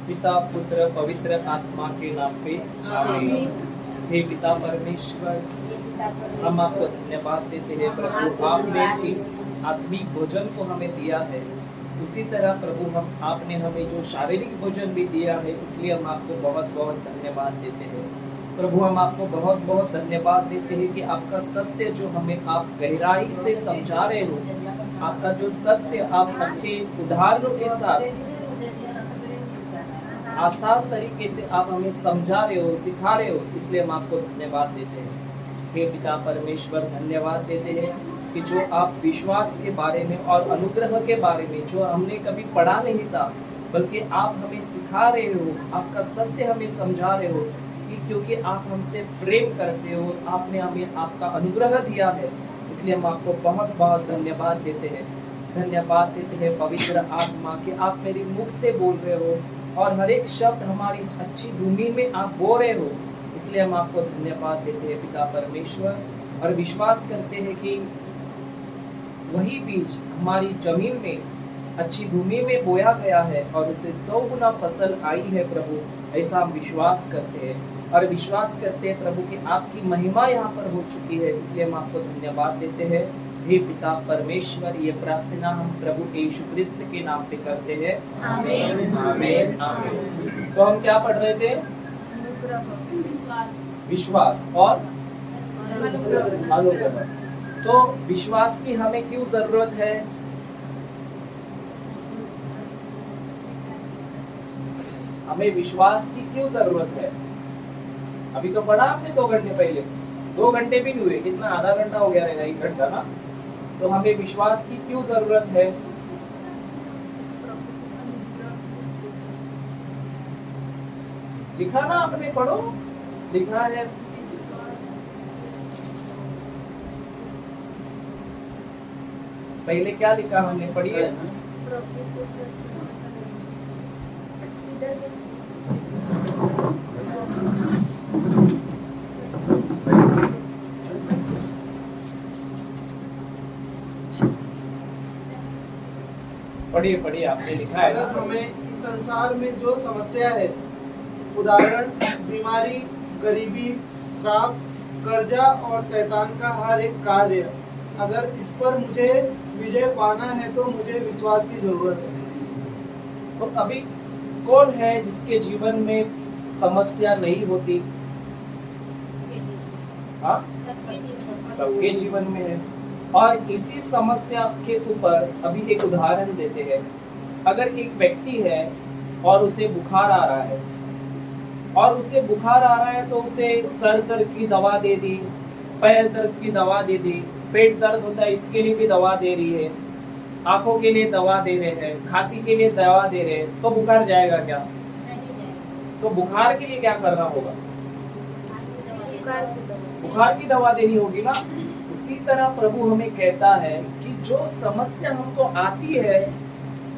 पिता पुत्र पवित्र आत्मा के नाम पे आमीन। हे पिता परमेश्वर, हम आपको धन्यवाद देते हैं प्रभु, आपने इस आत्मिक भोजन को हमें दिया है। इसी तरह प्रभु आपने हमें जो शारीरिक भोजन भी दिया है, इसलिए हम आपको बहुत बहुत धन्यवाद देते हैं प्रभु। हम आपको बहुत बहुत धन्यवाद देते हैं कि आपका सत्य जो हमें आप गहराई से समझा रहे हो, आपका जो सत्य आप अच्छे उदाहरणों के साथ आसान तरीके से आप हमें समझा रहे हो, सिखा रहे हो, इसलिए हम आपको धन्यवाद देते हैं। हे पिता परमेश्वर, धन्यवाद देते हैं कि जो आप विश्वास के बारे में और अनुग्रह के बारे में जो हमने कभी पढ़ा नहीं था, बल्कि आप हमें सिखा रहे हो, आपका सत्य हमें समझा रहे हो कि क्योंकि आप हमसे प्रेम करते हो, आपने हमें आपका अनुग्रह दिया है, इसलिए हम आपको बहुत बहुत धन्यवाद देते हैं। धन्यवाद देते हैं पवित्र आत्मा कि आप मेरे मुख से बोल रहे हो और हर एक शब्द हमारी अच्छी भूमि में आप बो रहे हो, इसलिए हम आपको धन्यवाद देते हैं पिता परमेश्वर। और विश्वास करते हैं कि वही बीज हमारी जमीन में अच्छी भूमि में बोया गया है और उससे 100 गुना फसल आई है प्रभु, ऐसा हम विश्वास करते हैं। और विश्वास करते हैं प्रभु कि आपकी महिमा यहाँ पर हो चुकी है, इसलिए हम आपको धन्यवाद देते हैं। हे पिता परमेश्वर, ये प्रार्थना हम प्रभु यीशु ख्रिस्त के नाम पे करते हैं, आमीन आमीन आमीन। तो हम क्या पढ़ रहे थे? विश्वास और अनुग्रह। तो विश्वास की हमें क्यों जरूरत है? हमें विश्वास की क्यों जरूरत है? अभी तो पढ़ा आपने 2 घंटे पहले, 2 घंटे भी नहीं हुए, कितना आधा घंटा हो गया रहेगा, 1 घंटा ना। तो हमें विश्वास की क्यों जरूरत है? लिखा ना आपने, पढ़ो, लिखा है। पहले क्या लिखा हमने, पढ़िए। पढ़िए पढ़िए, आपने लिखा है। अगर हमें इस संसार में जो समस्या है, उदाहरण बीमारी, गरीबी, श्राप, कर्जा और शैतान का हर एक कार्य, अगर इस पर मुझे विजय पाना है तो मुझे विश्वास की जरूरत है। तो अभी कौन है जिसके जीवन में समस्या नहीं होती? हाँ, सबके जीवन में है। और इसी समस्या के ऊपर अभी एक उदाहरण देते हैं। अगर एक व्यक्ति है और उसे बुखार आ रहा है, और उसे बुखार आ रहा है तो उसे सर दर्द की दवा दे दी, पैर दर्द की दवा दे दी, पेट दर्द होता है इसके लिए भी दवा दे रही है, आंखों के लिए दवा दे रहे हैं, खांसी के लिए दवा दे रहे हैं, तो बुखार जाएगा क्या? तो बुखार के लिए क्या करना होगा? बुखार की दवा देनी होगी ना। उसी तरह प्रभु हमें कहता है कि जो समस्या हमको आती है,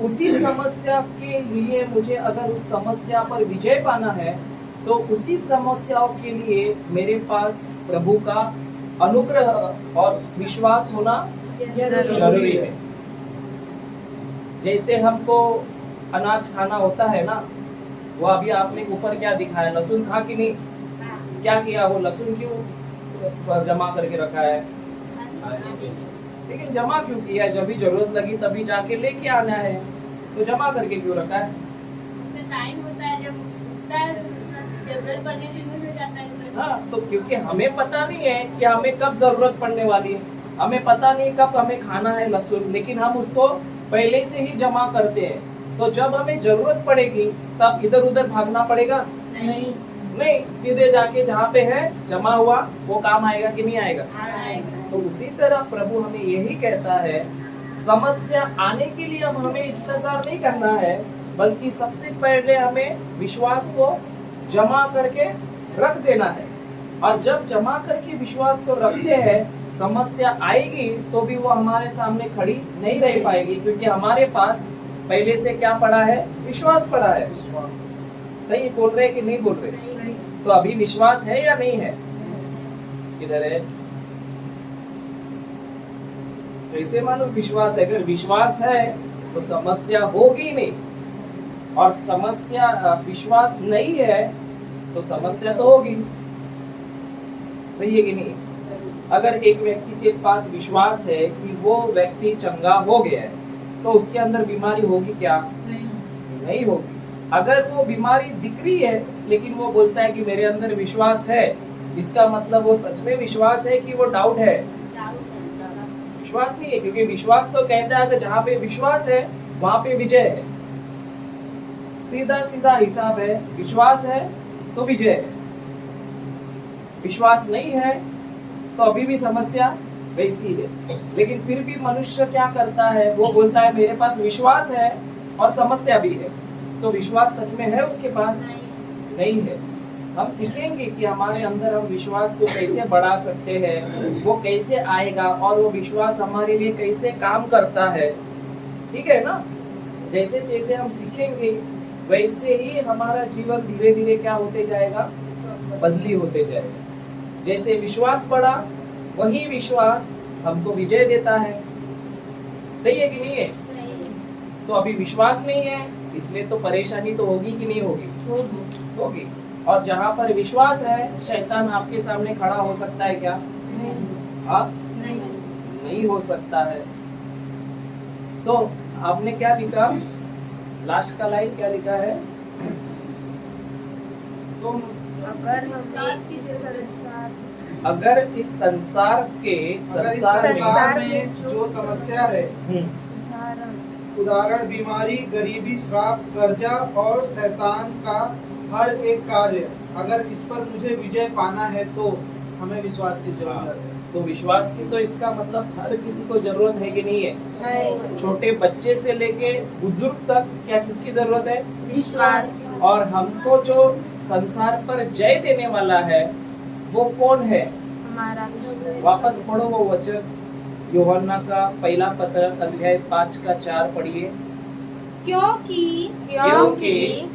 उसी समस्या के लिए मुझे अगर उस समस्या पर विजय पाना है, तो उसी समस्याओं के लिए मेरे पास प्रभु का अनुग्रह और विश्वास होना जरूरी है। जैसे हमको अनाज खाना होता है ना, वो अभी आपने ऊपर क्या दिखाया, लहसुन था कि नहीं? क्या किया, वो लहसुन क्यों जमा करके रखा है? लेकिन जमा क्यों किया है? जब भी जरूरत लगी तभी जाके लेके आना है, तो जमा करके क्यों रखा है? उसका टाइम होता है, जब उठता है जरूरत पड़ने पे यूज हो जाता है। हाँ, तो क्योंकि हमें पता नहीं है कि हमें कब जरूरत पड़ने वाली है, हमें पता नहीं कब हमें खाना है लहसुन, लेकिन हम उसको पहले से ही जमा करते हैं। तो जब हमें जरूरत पड़ेगी तब इधर उधर भागना पड़ेगा? नहीं, सीधे जाके जहाँ पे है जमा हुआ वो काम आएगा कि नहीं आएगा? तो उसी तरह प्रभु हमें यही कहता है, समस्या आने के लिए अब हमें इंतजार नहीं करना है, बल्कि सबसे पहले हमें विश्वास को जमा करके रख देना है। और जब जमा करके विश्वास को रखते हैं, समस्या आएगी तो भी वो हमारे सामने खड़ी नहीं रह पाएगी, क्योंकि हमारे पास पहले से क्या पड़ा है? विश्वास पड़ा है। विश्वास। सही बोल रहे कि नहीं बोल रहे? तो अभी विश्वास है या नहीं है? किधर है? कैसे मालूम विश्वास है? अगर विश्वास है तो समस्या होगी नहीं। और समस्या विश्वास नहीं है तो समस्या तो होगी। सही है कि नहीं? अगर एक व्यक्ति के पास विश्वास है कि वो व्यक्ति चंगा हो गया है तो उसके अंदर बीमारी होगी क्या? नहीं होगी। अगर वो बीमारी दिख रही है लेकिन वो बोलता है कि मेरे अंदर विश्वास है, इसका मतलब वो सच में विश्वास है कि वो डाउट है? विश्वास नहीं है, क्योंकि विश्वास तो कहता है कि जहाँ पे विश्वास है वहां पे विजय है। सीधा सीधा हिसाब है, विश्वास है तो विजय है, विश्वास नहीं है तो अभी भी समस्या वैसी है। लेकिन फिर भी मनुष्य क्या करता है, वो बोलता है मेरे पास विश्वास है और समस्या भी है। तो विश्वास सच में है उसके पास? नहीं है। हम सीखेंगे कि हमारे अंदर हम विश्वास को कैसे बढ़ा सकते हैं, वो कैसे आएगा और वो विश्वास हमारे लिए कैसे काम करता है। ठीक है ना? जैसे जैसे हम सीखेंगे वैसे ही हमारा जीवन धीरे धीरे क्या होते जाएगा, बदली होते जाएगा। जैसे विश्वास बढ़ा वही विश्वास हमको विजय देता है। सही है कि नहीं है? तो अभी विश्वास नहीं है इसलिए तो परेशानी तो होगी कि नहीं होगी? होगी। और जहाँ पर विश्वास है शैतान आपके सामने खड़ा हो सकता है क्या? हाँ, नहीं हो सकता है। तो आपने क्या लिखा, लास्ट का लाइन क्या लिखा है? तो अगर हमें इस संसार अगर इस संसार में जो समस्या है, उदाहरण बीमारी, गरीबी, श्राप, कर्जा और शैतान का हर एक कार्य, अगर इस पर मुझे विजय पाना है तो हमें विश्वास की जरूरत है। तो विश्वास की तो इसका मतलब हर किसी को जरूरत है कि नहीं है? छोटे बच्चे से लेके बुजुर्ग तक क्या किसकी जरूरत है? विश्वास। और हमको जो संसार पर जय देने वाला है वो कौन है? हमारा वापस पढ़ो वो वचन, यूहन्ना का पहला पत्र अध्याय 5 का 4 पढ़िए। क्योंकि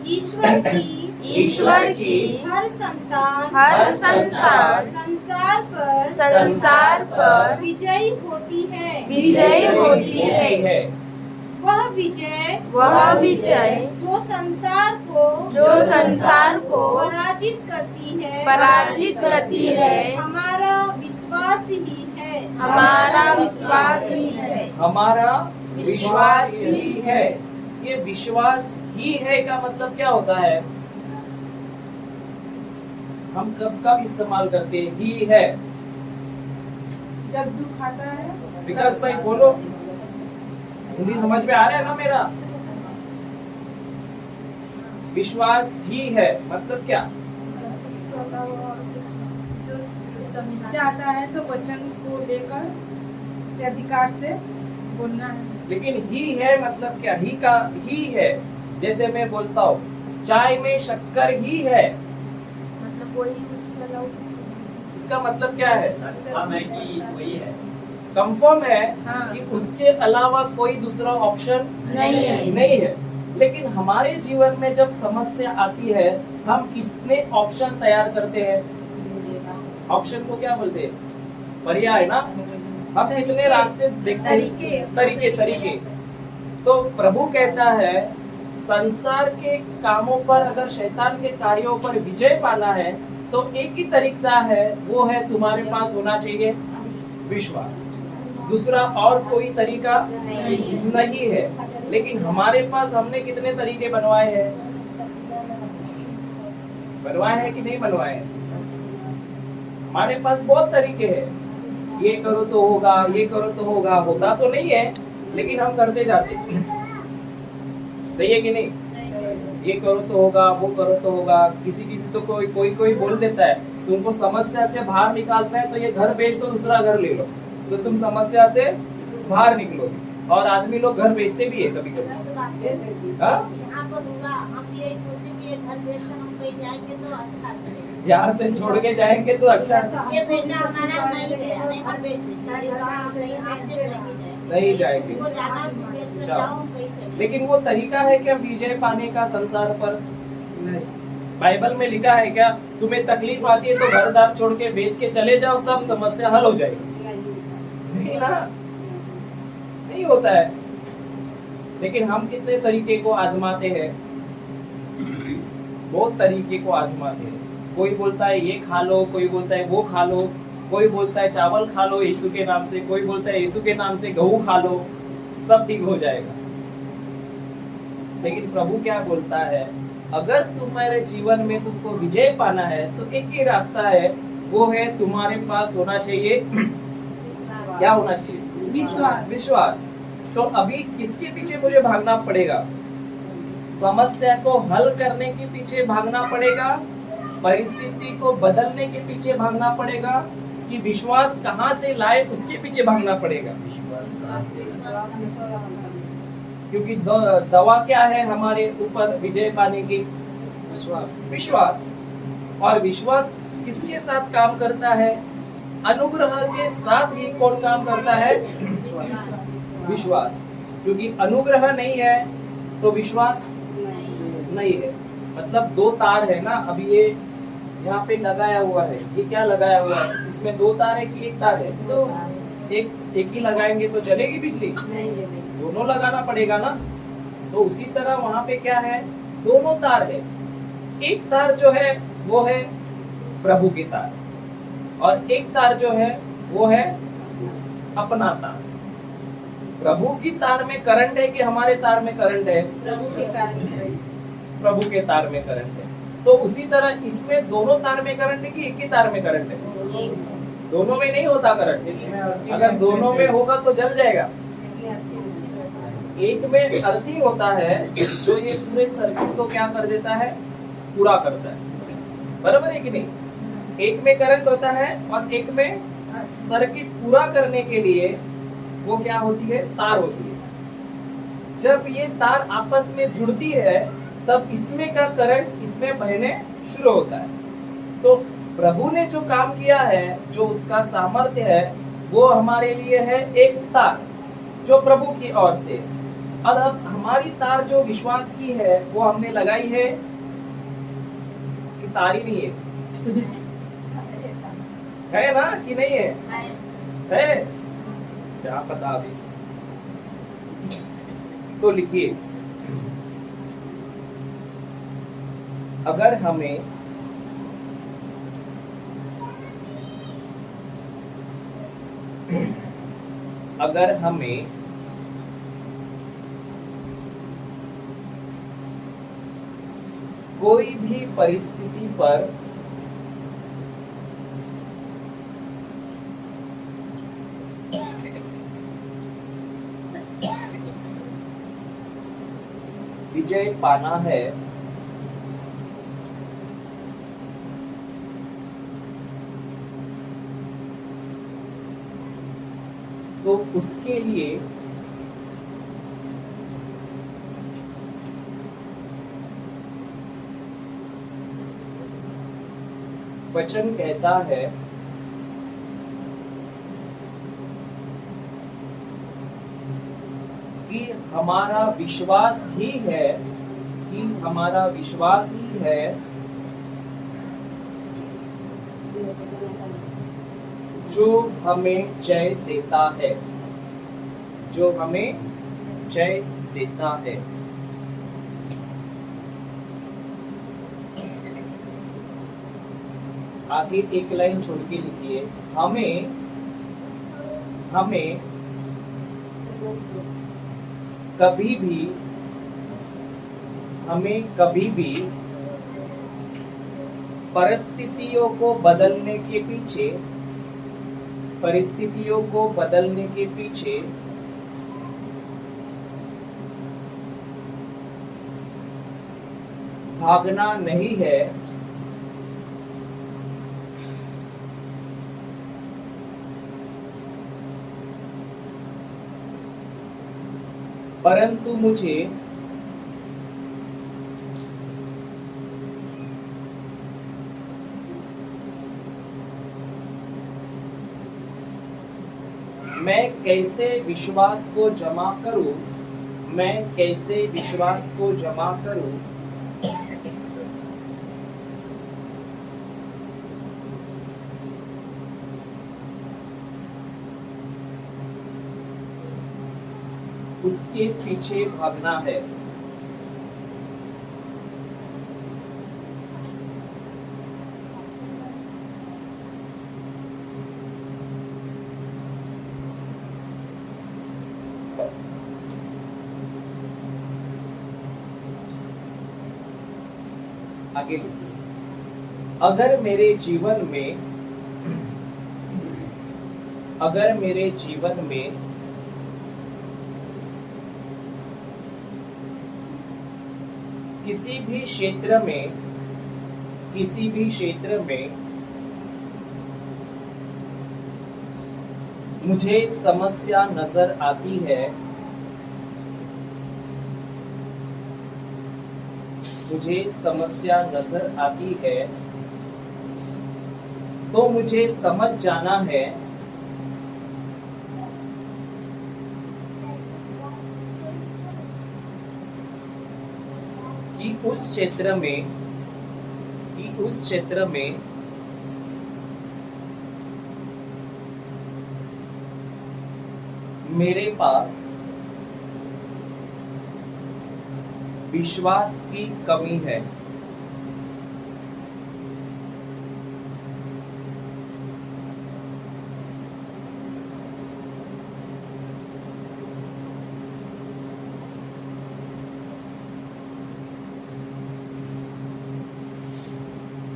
ईश्वर की हर संतान संसार पर विजयी होती है। वह विजय जो संसार को पराजित करती है हमारा विश्वास ही है। हमारा विश्वास ही है। ये विश्वास ही है का मतलब क्या होता है? हम कब कब इस्तेमाल करते हैं ही है? जब दुख आता है। विकास भाई बोलो, हिंदी समझ में आ रहा है ना मेरा? विश्वास ही है मतलब क्या? उसके अलावा और कुछ जो समस्या आता है तो वचन को लेकर से अधिकार से बोलना है। लेकिन ही है मतलब क्या? ही का ही है। जैसे मैं बोलता हूँ चाय में शक्कर ही है, मतलब वही उसके अलावा कुछ नहीं। इसका मतलब क्या है? वही है। कंफर्म है हाँ। कि उसके अलावा कोई दूसरा ऑप्शन नहीं है। लेकिन हमारे जीवन में जब समस्या आती है हम कितने ऑप्शन तैयार करते हैं? ऑप्शन को क्या बोलते हैं? पर्याय ना। हम कितने रास्ते देखते हैं? तरीके। तो प्रभु कहता है संसार के कामों पर, अगर शैतान के कार्यों पर विजय पाना है तो एक ही तरीका है, वो है तुम्हारे पास होना चाहिए विश्वास। दूसरा और कोई तरीका नहीं है। लेकिन हमारे पास हमने कितने तरीके बनवाए हैं कि नहीं बनवाए? हमारे पास बहुत तरीके हैं। ये करो तो होगा, ये करो तो होगा, होता तो नहीं है लेकिन हम करते जाते हैं। सही है कि नहीं? ये करो तो होगा, वो करो तो होगा। किसी तो कोई बोल देता है तुमको समस्या से बाहर निकालना है तो ये घर बेच दो, दूसरा घर ले लो, तो तुम समस्या से बाहर निकलोगे। और आदमी लोग घर बेचते भी है कभी कभी। यहाँ से छोड़ के जाएंगे तो अच्छा नहीं जाएंगे। लेकिन वो तरीका है क्या विजय पाने का संसार पर? बाइबल में लिखा है क्या तुम्हें तकलीफ आती है तो घर दार छोड़ के बेच के चले जाओ, सब समस्या हल हो जाएगी? नहीं ना, नहीं होता है। लेकिन हम कितने तरीके को आजमाते हैं बहुत तरीके को आजमाते हैं। कोई बोलता है ये खा लो, कोई बोलता है वो खा लो, कोई बोलता है चावल खा लो यीशु के नाम से, कोई बोलता है यीशु के नाम से गेहूं खा लो, सब ठीक हो जाएगा। लेकिन प्रभु क्या बोलता है, अगर तुम्हारे जीवन में तुमको विजय पाना है तो एक ही रास्ता है, वो है तुम्हारे पास होना चाहिए क्या होना चाहिए? विश्वास। विश्वास। तो अभी किसके पीछे मुझे भागना पड़ेगा? समस्या को हल करने के पीछे भागना पड़ेगा, परिस्थिति को बदलने के पीछे भागना पड़ेगा, कि विश्वास कहाँ से लाए उसके पीछे भागना पड़ेगा? क्योंकि दवा क्या है हमारे ऊपर विजय पाने की? विश्वास। और विश्वास किसके साथ काम करता है? अनुग्रह के साथ ही कौन काम करता है? विश्वास। क्योंकि अनुग्रह नहीं है तो विश्वास नहीं है। मतलब दो तार है ना, अभी ये यहाँ पे लगाया हुआ है, ये क्या लगाया हुआ है? इसमें दो तार है कि एक तार है? तो एक ही लगाएंगे तो चलेगी बिजली? दोनों लगाना पड़ेगा ना। तो उसी तरह वहां पे क्या है, दोनों तार है। एक तार जो है वो है प्रभु की तार, और एक तार जो है वो है अपना तार। प्रभु की तार में करंट है कि हमारे तार में करंट है? प्रभु के तार में करंट है। तो उसी तरह इसमें दोनों तार में करंट है कि एक ही तार में करंट है? दोनों में नहीं होता करंट। अगर दोनों में होगा तो जल जाएगा। एक में अर्थिंग होता है जो ये पूरे सर्किट को क्या कर देता है? पूरा करता है। बराबर है कि नहीं? एक में करंट होता है और एक में सर्किट पूरा करने के लिए वो क्या होती है? तार होती है। जब ये तार आपस में जुड़ती है तब इसमें का करंट इसमें बहने शुरू होता है। तो प्रभु ने जो काम किया है, जो उसका सामर्थ्य है, वो हमारे लिए है एक तार जो प्रभु की ओर से। और अब हमारी तार जो विश्वास की है वो हमने लगाई है कि तार ही नहीं है ना कि नहीं है? क्या पता अभी। तो लिखिए, अगर हमें कोई भी परिस्थिति पर विजय पाना है तो उसके लिए वचन कहता है कि हमारा विश्वास ही है, जो हमें जय देता है, आगे एक लाइन छोड़ के लिखिए, हमें कभी भी परिस्थितियों को बदलने के पीछे भागना नहीं है, परंतु मुझे मैं कैसे विश्वास को जमा करूं, उसके पीछे भागना है। आगे लिखिए, अगर मेरे जीवन में किसी भी क्षेत्र में मुझे समस्या नजर आती है, तो मुझे समझ जाना है कि उस क्षेत्र में मेरे पास विश्वास की कमी है।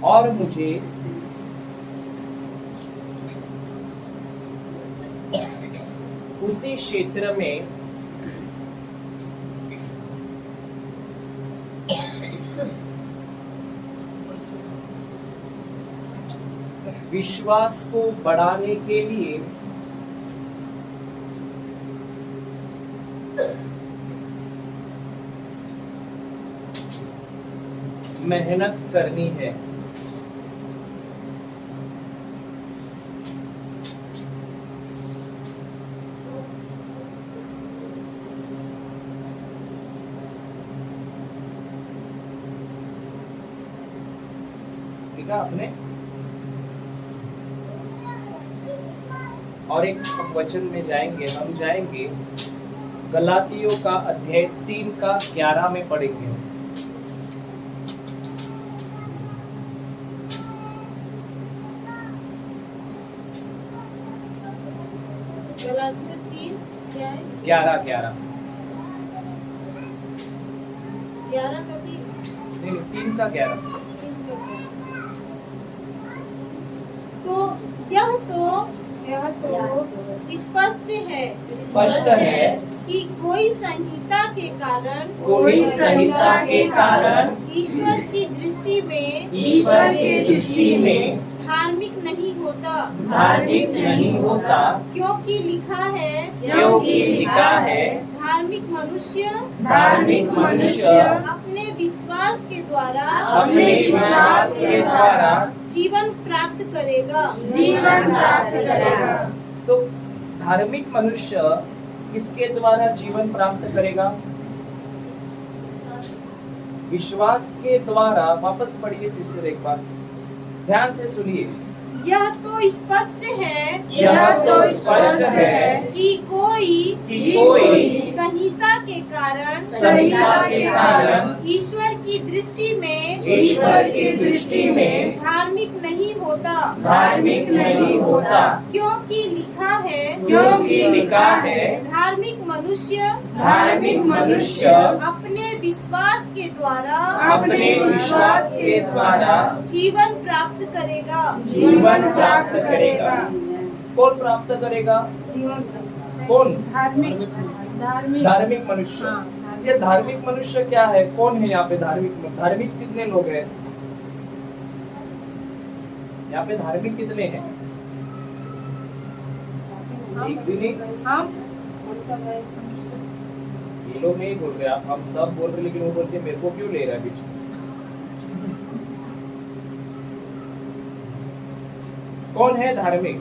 और मुझे उसी क्षेत्र में विश्वास को बढ़ाने के लिए मेहनत करनी है। ठीक है आपने? और एक वचन में हम जाएंगे गलातियों का अध्याय 3 का 11 में पढ़ेंगे। गलातियों 3 क्या है? 11 11 का 3 नहीं 3 का 11। तो यह स्पष्ट है कि कोई संहिता के कारण ईश्वर की दृष्टि में धार्मिक नहीं होता, क्योंकि लिखा है धार्मिक मनुष्य अपने विश्वास के द्वारा जीवन प्राप्त करेगा। तो धार्मिक मनुष्य किसके द्वारा जीवन प्राप्त करेगा? विश्वास के द्वारा। वापस पढ़िए सिस्टर, एक बार ध्यान से सुनिए। यह तो स्पष्ट है कि कोई संहिता के कारण ईश्वर की दृष्टि में धार्मिक नहीं होता, क्योंकि लिखा है धार्मिक मनुष्य अपने विश्वास के द्वारा जीवन प्राप्त करेगा। कौन प्राप्त करेगा? कौन? धार्मिक मनुष्य। ये धार्मिक मनुष्य क्या है? कौन है यहाँ पे धार्मिक कितने लोग हैं यहाँ पे? धार्मिक कितने हैं? एक भी नहीं। ये लोग नहीं बोल रहे, आप हम सब बोल रहे, लेकिन वो बोलते मेरे को क्यों ले रहा है बीच में? कौन है धार्मिक?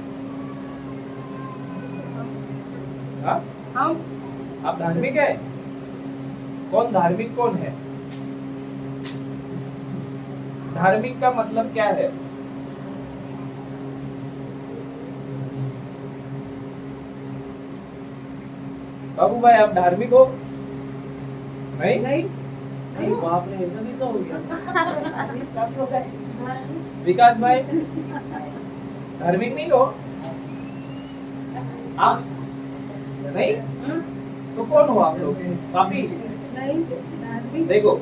आप धार्मिक है? कौन धार्मिक कौन है? धार्मिक का मतलब क्या है? बाबू भाई आप धार्मिक हो? नहीं तो आपने ऐसा कैसा हो गया? विकास भाई धार्मिक नहीं हो आप? नहीं तो कौन हो आप लोग? काफी देखो,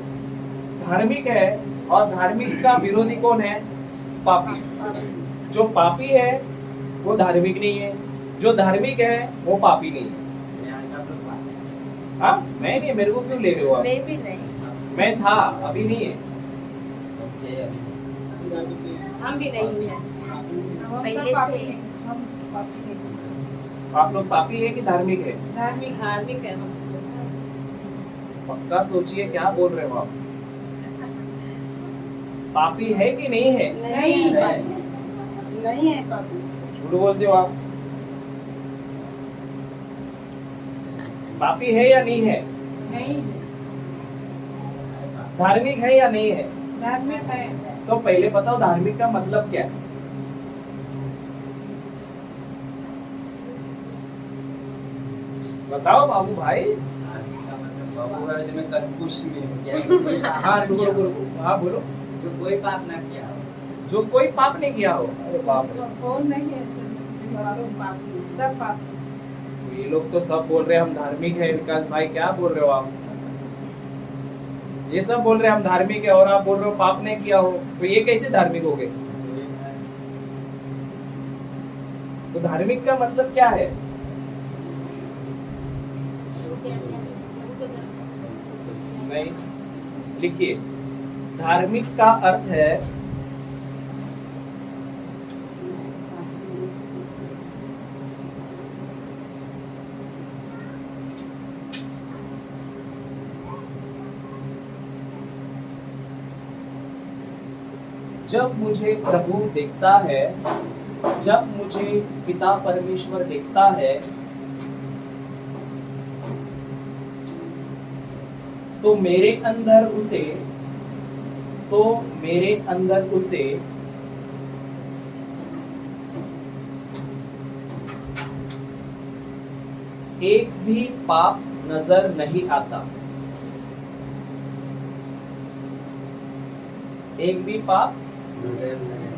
धार्मिक है और धार्मिक का विरोधी कौन है? पापी। जो पापी है वो धार्मिक नहीं है, जो धार्मिक है वो पापी नहीं है। हाँ, मैं नहीं, मेरे को क्यों ले रहे हो आप? मैं भी नहीं। मैं था, अभी नहीं है। हम भी नहीं है। हम सब पहले पापी थे। हैं, हम पापी नहीं। आप लोग पापी है कि धार्मिक है? धार्मिक धार्मिक है हम। पक्का सोचिए क्या बोल रहे हो आप। पापी है कि नहीं है? नहीं है, नहीं है पापी। झूठ बोलते हो आप। पापी है या नहीं है? नहीं है, धार्मिक है या नहीं है? धार्मिक है। तो पहले बताओ धार्मिक का मतलब क्या है? बताओ बाबू भाई। हाँ रुको रुको रुको, हाँ बोलो। जो कोई पाप ना किया हो। जो कोई पाप नहीं किया हो। अरे बाप रे। कौन नहीं है, सब लोग पापी हैं, सब पापी। ये लोग तो सब बोल रहे हैं हम धार्मिक है। विकास भाई क्या बोल रहे हो आप? ये सब बोल रहे हैं हम धार्मिक है और आप बोल रहे हो पाप नहीं किया हो, तो ये कैसे धार्मिक हो गए? तो धार्मिक का मतलब क्या है? नहीं, लिखिए। धार्मिक का अर्थ है जब मुझे प्रभु देखता है, जब मुझे पिता परमेश्वर देखता है, तो मेरे अंदर उसे एक भी पाप नजर नहीं आता। एक भी पाप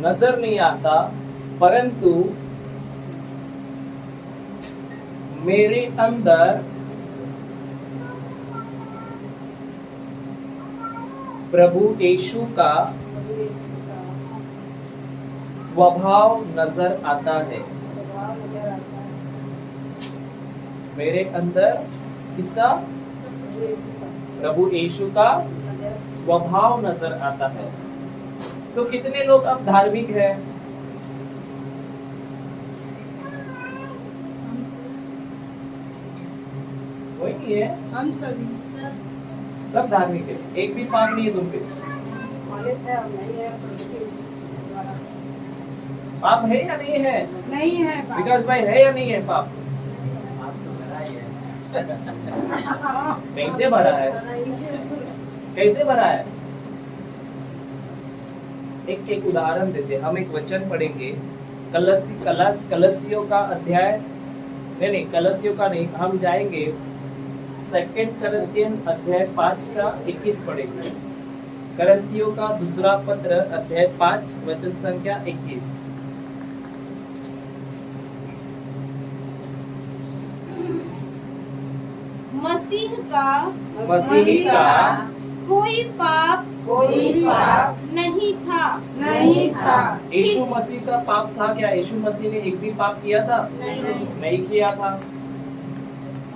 नजर नहीं आता, परंतु मेरे अंदर प्रभु यीशु का स्वभाव नजर आता है। मेरे अंदर किसका? प्रभु यीशु का स्वभाव नजर आता है। तो कितने लोग अब धार्मिक हैं? कोई नहीं है, हम सभी सब धार्मिक है। एक भी पाप नहीं है तुम पे। पाप है या नहीं है? नहीं है पाप। विकास भाई है या नहीं है पाप? आप तो भरा ही है। कैसे भरा है? कैसे भरा है? एक उदाहरण देते, हम एक वचन पढ़ेंगे। कलसियों का अध्याय नहीं, कलसियों का नहीं, हम जाएंगे 2 करंथियन अध्याय 5 का 21 पढ़ेंगे। करंथियों का दूसरा पत्र अध्याय 5 वचन संख्या 21। मसीह का कोई पाप नहीं था। यीशु मसीह का पाप था क्या? यीशु मसीह ने एक भी पाप किया था? नहीं किया था।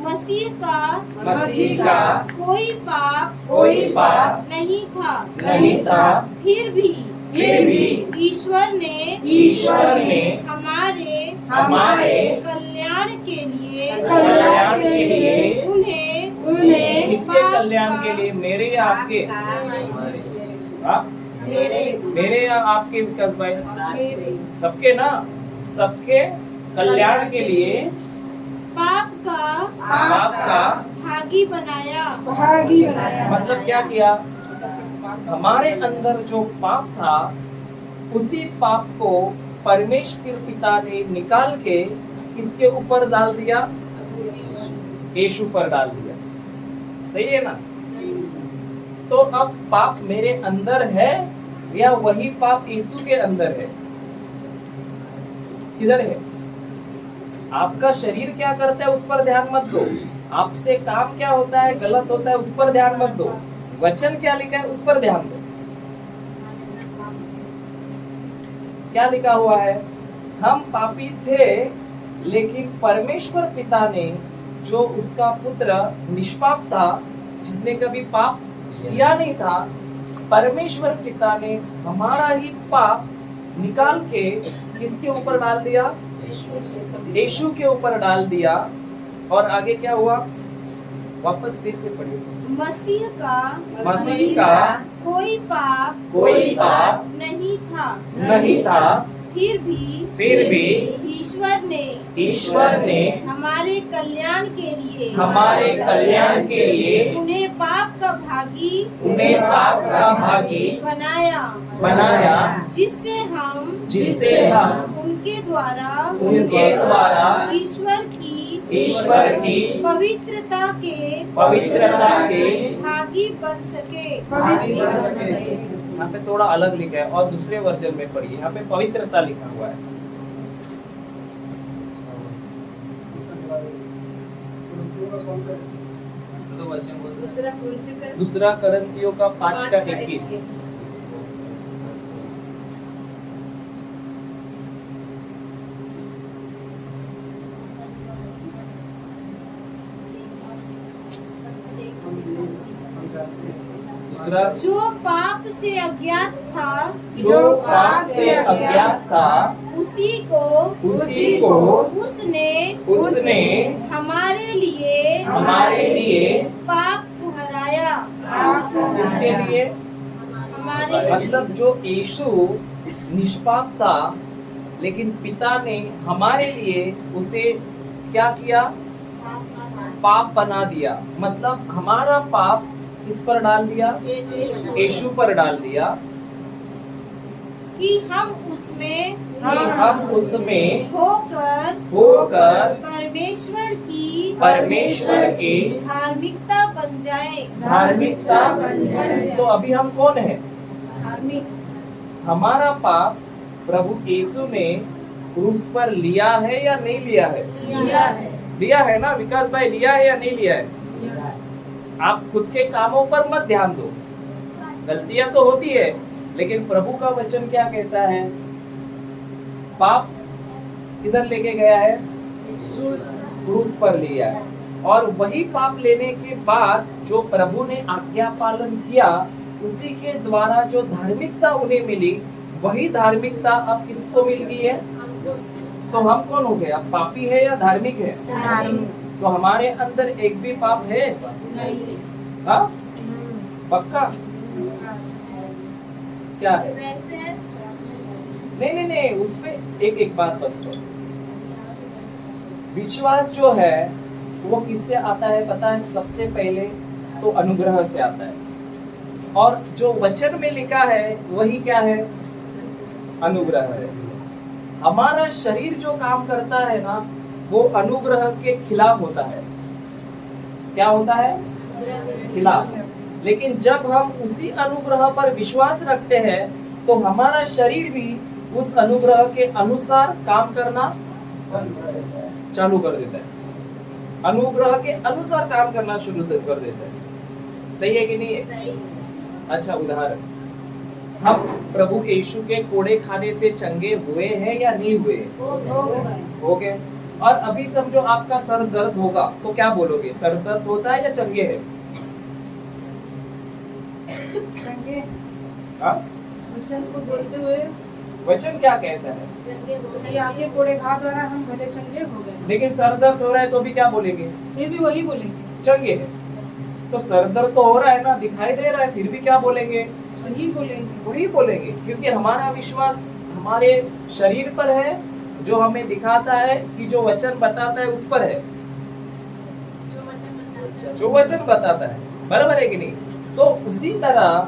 मसीह का कोई पाप नहीं था। फिर भी ईश्वर ने हमारे कल्याण के लिए उन्हें किसके कल्याण के लिए? मेरे या आपके? हाँ? मेरे या आपके? विकास भाई सबके ना, सबके कल्याण के लिए पाप का भागी बनाया। मतलब क्या किया? हमारे अंदर जो पाप था, उसी पाप को परमेश्वर पिता ने निकाल के किसके ऊपर डाल दिया? यीशु पर डाल दिया। सही है ना? तो अब पाप मेरे अंदर है या वही पाप यीशु के अंदर है? किधर है? आपका शरीर क्या करता है उस पर ध्यान मत दो। आपसे काम क्या होता है, गलत होता है, उस पर ध्यान मत दो। वचन क्या लिखा है उस पर ध्यान दो। क्या लिखा हुआ है? हम पापी थे, लेकिन परमेश्वर पिता ने, जो उसका पुत्र निष्पाप था, जिसने कभी पाप किया नहीं था, परमेश्वर पिता ने हमारा ही पाप निकाल के किसके ऊपर डाल दिया? यीशु के ऊपर डाल दिया। और आगे क्या हुआ? वापस फिर से पढ़िए। मसीह का कोई पाप नहीं था, फिर भी ईश्वर ने हमारे कल्याण के लिए उन्हें पाप का भागी बनाया, जिससे हम उनके द्वारा ईश्वर की पवित्रता के भागी बन सके। यहाँ पे थोड़ा अलग लिखा है और दूसरे वर्जन में पढ़िए, यहाँ पे पवित्रता लिखा हुआ है। दूसरा करंथियों का 5:21। दूसरा, जो पाप से अज्ञात था, उसी को उसने हमारे लिए पाप ठहराया। इसके लिए मतलब जो यीशु निष्पाप था, लेकिन पिता ने हमारे लिए उसे क्या किया? पाप बना दिया। मतलब हमारा पाप किस पर डाल दिया? यीशु पर डाल दिया, कि हम उसमें होकर परमेश्वर की धार्मिकता बन जाए। तो अभी हम कौन है? धार्मिक। हमारा पाप प्रभु यीशु ने क्रूस पर लिया है या नहीं लिया है? लिया है ना विकास भाई? लिया है या नहीं लिया है? आप खुद के कामों पर मत ध्यान दो, गलतियां तो होती है, लेकिन प्रभु का वचन क्या कहता है? पाप किधर लेके गया है? क्रूस पर लिया है। और वही पाप लेने के बाद जो प्रभु ने आज्ञा पालन किया, उसी के द्वारा जो धार्मिकता उन्हें मिली, वही धार्मिकता अब किसको मिल गई है? तो हम कौन हो गए? अब पापी है या धार्मिक है? तो हमारे अंदर एक भी पाप है? हाँ, पक्का? क्या है? नहीं, उसपे एक बात बच्चों, विश्वास जो है वो किससे आता है पता है? सबसे पहले तो अनुग्रह से आता है, और जो वचन में लिखा है वही क्या है? अनुग्रह है। हमारा शरीर जो काम करता है ना, वो अनुग्रह के खिलाफ होता है। क्या होता है? खिलाफ। लेकिन जब हम उसी अनुग्रह पर विश्वास रखते हैं, तो हमारा शरीर भी उस अनुग्रह के अनुसार काम करना चालू कर देता है, अनुग्रह के अनुसार काम करना शुरू कर देता है। सही है कि नहीं है? अच्छा, उदाहरण, हम प्रभु यीशु के कोड़े खाने से चंगे हुए हैं या नहीं हुए? हो गए। और अभी समझो आपका सर दर्द होगा, तो क्या बोलोगे? सर दर्द होता है या चंगे है? चंगे। हाँ? वचन को बोलते हुए वचन क्या कहता है? आगे कोड़े घाव द्वारा हम भले चंगे हो गए। लेकिन सर दर्द हो रहा है तो भी क्या बोलेंगे? फिर भी वही बोलेंगे, चंगे है। तो सर दर्द तो हो रहा है ना, दिखाई दे रहा है, फिर भी क्या बोलेंगे? वही बोलेंगे, क्योंकि हमारा विश्वास हमारे शरीर पर है, जो हमें दिखाता है कि जो वचन बताता है उस पर है, जो वचन बताता है। बराबर है कि नहीं? तो उसी तरह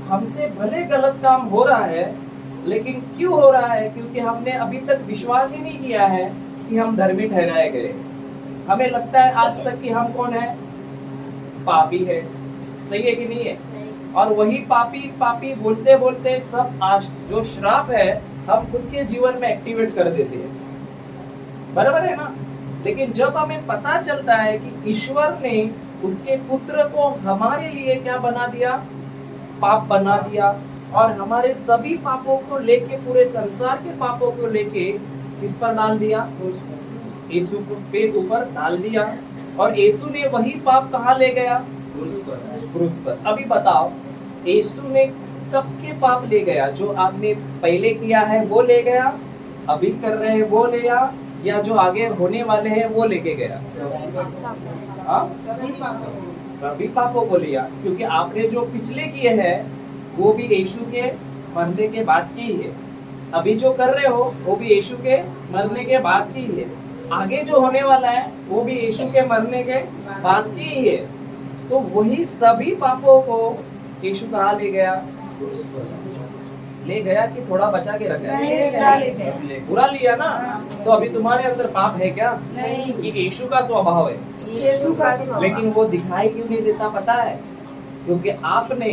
हमसे भले गलत काम हो रहा है, लेकिन क्यों हो रहा है? क्योंकि हमने अभी तक विश्वास ही नहीं किया है कि हम धर्मी ठहराए गए। हमें लगता है आज तक कि हम कौन है? पापी है। सही है कि नहीं है? और वही पापी बोलते बोलते सब जो श्राप है हम खुद के जीवन में एक्टिवेट कर देते हैं। बराबर है ना? लेकिन जब हमें पता चलता है कि ईश्वर ने उसके पुत्र को हमारे लिए क्या बना दिया? पाप बना दिया, और हमारे सभी पापों को लेके, पूरे संसार के पापों को लेके किस पर डाल दिया? यीशु पे ऊपर डाल दिया। और यीशु ने वही पाप कहाँ ले गया? क्रूस पर। अभी बताओ, यीशु ने कब के पाप ले गया? जो आपने पहले किया है वो ले गया, अभी कर रहे हैं वो ले गया, या जो आगे होने वाले हैं वो लेके गया? हाँ? सभी पापों को लिया, क्योंकि आपने जो पिछले किए हैं वो भी यीशु के मरने के बाद की है। अभी जो कर रहे हो वो भी यीशु के मरने के बाद की है। आगे जो होने वाला है वो भी यीशु के मरने के बाद की ही है। तो वही सभी पापों को यीशु कहाँ ले गया? ले गया कि थोड़ा बचा के रखा? पूरा लिया ना। तो अभी तुम्हारे अंदर पाप है क्या? कि यीशु का स्वभाव है। लेकिन वो दिखाई क्यों नहीं देता पता है? क्योंकि आपने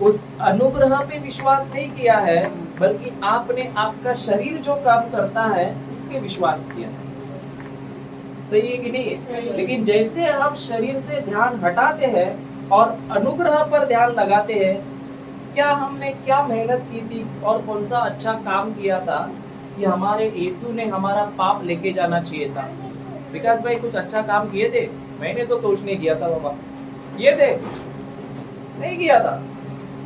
उस अनुग्रह पे विश्वास नहीं किया है, बल्कि आपने आपका शरीर जो काम करता है उस पे विश्वास किया है। सही है कि नहीं है? लेकिन जैसे हम शरीर से ध्यान हटाते हैं और अनुग्रह पर ध्यान लगाते हैं, क्या हमने क्या मेहनत की थी और कौन सा अच्छा काम किया था कि हमारे यीशु ने हमारा पाप लेके जाना चाहिए था? विकास भाई कुछ अच्छा काम किए थे? मैंने तो कुछ नहीं किया था बाबा। ये थे? नहीं किया था।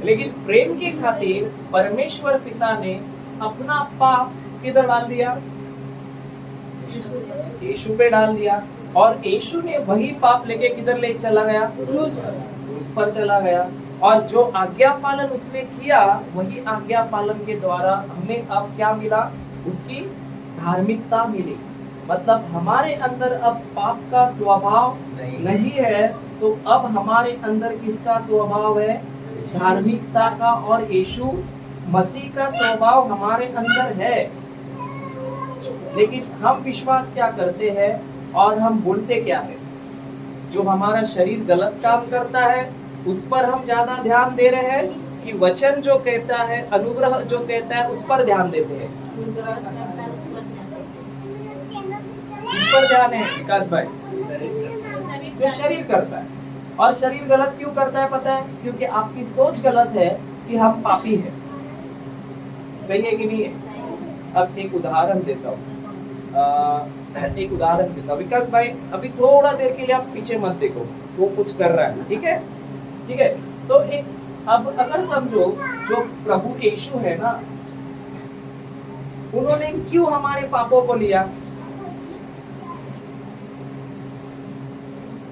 लेकिन प्रेम के खातिर परमेश्वर पिता ने अपना पाप किधर डाल दिया? यीशु पे डाल दिया। और यीशु ने वही पाप लेके किधर ले चला गया? क्रूस पर चला गया। और जो आज्ञा पालन उसने किया, वही आज्ञा पालन के द्वारा हमें अब क्या मिला? उसकी धार्मिकता मिली। मतलब हमारे अंदर अब पाप का स्वभाव नहीं है, तो अब हमारे अंदर किसका स्वभाव है? धार्मिकता का। और यीशु मसीह का स्वभाव हमारे अंदर है। लेकिन हम विश्वास क्या करते हैं और हम बोलते क्या है? जो हमारा शरीर गलत काम करता है उस पर हम ज्यादा ध्यान दे रहे हैं, कि वचन जो कहता है, अनुग्रह जो कहता है उस पर ध्यान देते हैं? इस पर ध्यान है विकास भाई? जो शरीर करता है। और शरीर गलत क्यों करता है पता है? क्योंकि आपकी सोच गलत है कि हम पापी हैं। सही है कि नहीं है? अब एक उदाहरण देता हूँ। एक उदाहरण देता हूँ विकास भाई, अभी थोड़ा देर के लिए आप पीछे मत देखो, वो कुछ कर रहा है। ठीक है? ठीक है। तो एक अब अगर समझो, जो प्रभु यीशु है ना, उन्होंने क्यों हमारे पापों को लिया?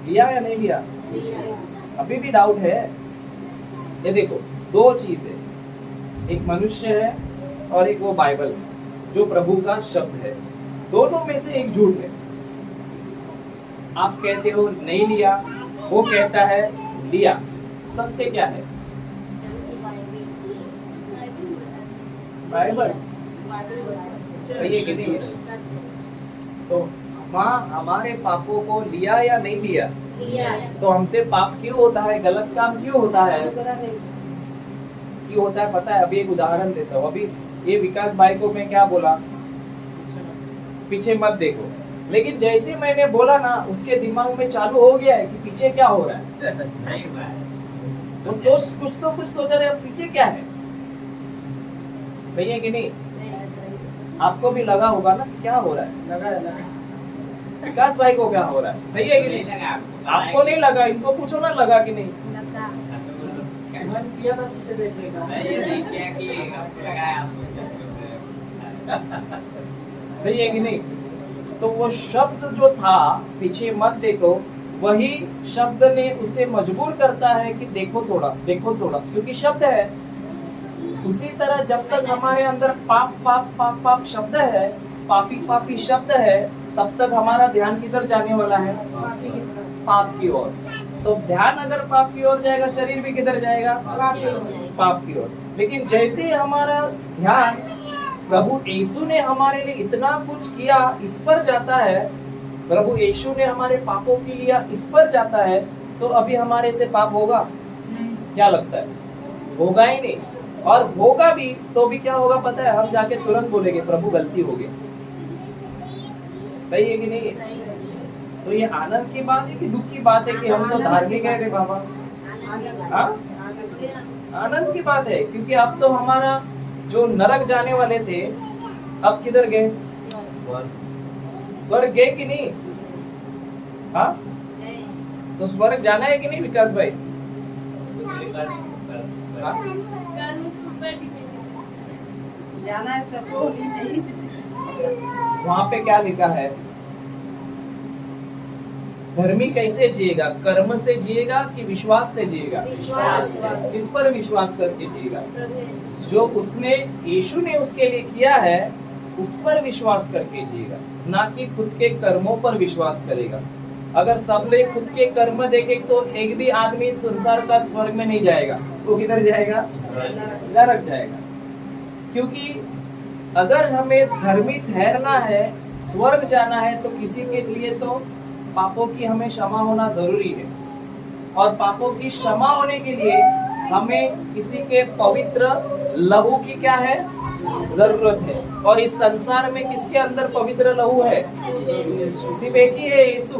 लिया या नहीं लिया? अभी भी डाउट है? ये देखो, दो चीज है, एक मनुष्य है और एक वो बाइबल जो प्रभु का शब्द है। दोनों में से एक झूठ है। आप कहते हो नहीं लिया, वो कहता है लिया। सत्य क्या है? बाइबल। सही है कि नहीं? तो माँ हमारे पापों को लिया या नहीं लिया? तो हमसे पाप क्यों होता है? गलत काम क्यों होता है? क्यों होता है पता है? अभी एक उदाहरण देता हूँ। अभी ये विकास भाई को मैं क्या बोला? पीछे मत देखो। लेकिन जैसे मैंने बोला ना, उसके दिमाग में चालू हो गया है कि पीछे क्या हो रहा है। वो सोच कुछ सोचा रहे, पीछे क्या है। सही है कि नहीं? आपको भी लगा होगा ना क्या हो रहा है? लगा। विकास भाई को क्या हो रहा है? सही है कि नहीं? आपको नहीं लगा? इनको पूछो ना लगा कि नहीं? किया था पीछे देखने का। सही है कि नहीं? तो वो शब्द जो था, पीछे मत देखो, वही शब्द ने उसे मजबूर करता है कि देखो थोड़ा, देखो थोड़ा, क्योंकि शब्द है। उसी तरह जब तक हमारे अंदर पाप पाप पाप पाप शब्द है, पापी पापी शब्द है, तब तक हमारा ध्यान किधर जाने वाला है? पाप की ओर। तो ध्यान अगर पाप की ओर जाएगा, शरीर भी किधर जाएगा? पाप की ओर। लेकिन जैसे हमारा ध्यान प्रभु यीशु ने हमारे लिए इतना कुछ किया इस पर जाता है, प्रभु यीशु ने हमारे पापों के लिए इस पर जाता है, तो अभी हमारे से पाप होगा? क्या लगता है? होगा ही नहीं। और होगा भी तो भी क्या होगा पता है? हम जाके तुरंत बोलेंगे प्रभु गलती हो गई। सही है कि नहीं? तो ये आनंद की बात है कि दुख की बात है कि हम तो धार्मिक है रे बाबा? हाँ? आनंद की बात है, क्योंकि अब तो हमारा जो नरक जाने वाले थे अब किधर गए? स्वर्ग गए कि नहीं? हाँ, तो स्वर्ग जाना है कि नहीं विकास भाई? हाँ? कर्म के ऊपर डिपेंड है। जाना है सबको भी नहीं। वहां पे क्या लिखा है? धर्मी कैसे जिएगा? कर्म से जिएगा कि विश्वास से जिएगा? किस पर विश्वास करके जिएगा? जो उसने यीशु ने उसके लिए किया है उस पर विश्वास करके जिएगा, ना कि खुद के कर्मों पर विश्वास करेगा। अगर सब लोग खुद के कर्म देखे तो एक भी आदमी संसार का स्वर्ग में नहीं जाएगा, तो किधर जाएगा? नरक जाएगा। क्योंकि अगर हमें धर्मी ठहरना है, स्वर्ग जाना है, तो किसी के लिए तो पापों की हमें क्षमा होना जरूरी है, और पापों की क्षमा होने के लिए हमें किसी के पवित्र लहू की क्या है? जरूरत है। और इस संसार में किसके अंदर पवित्र लहू है? सिर्फ एक ही है, यीशु।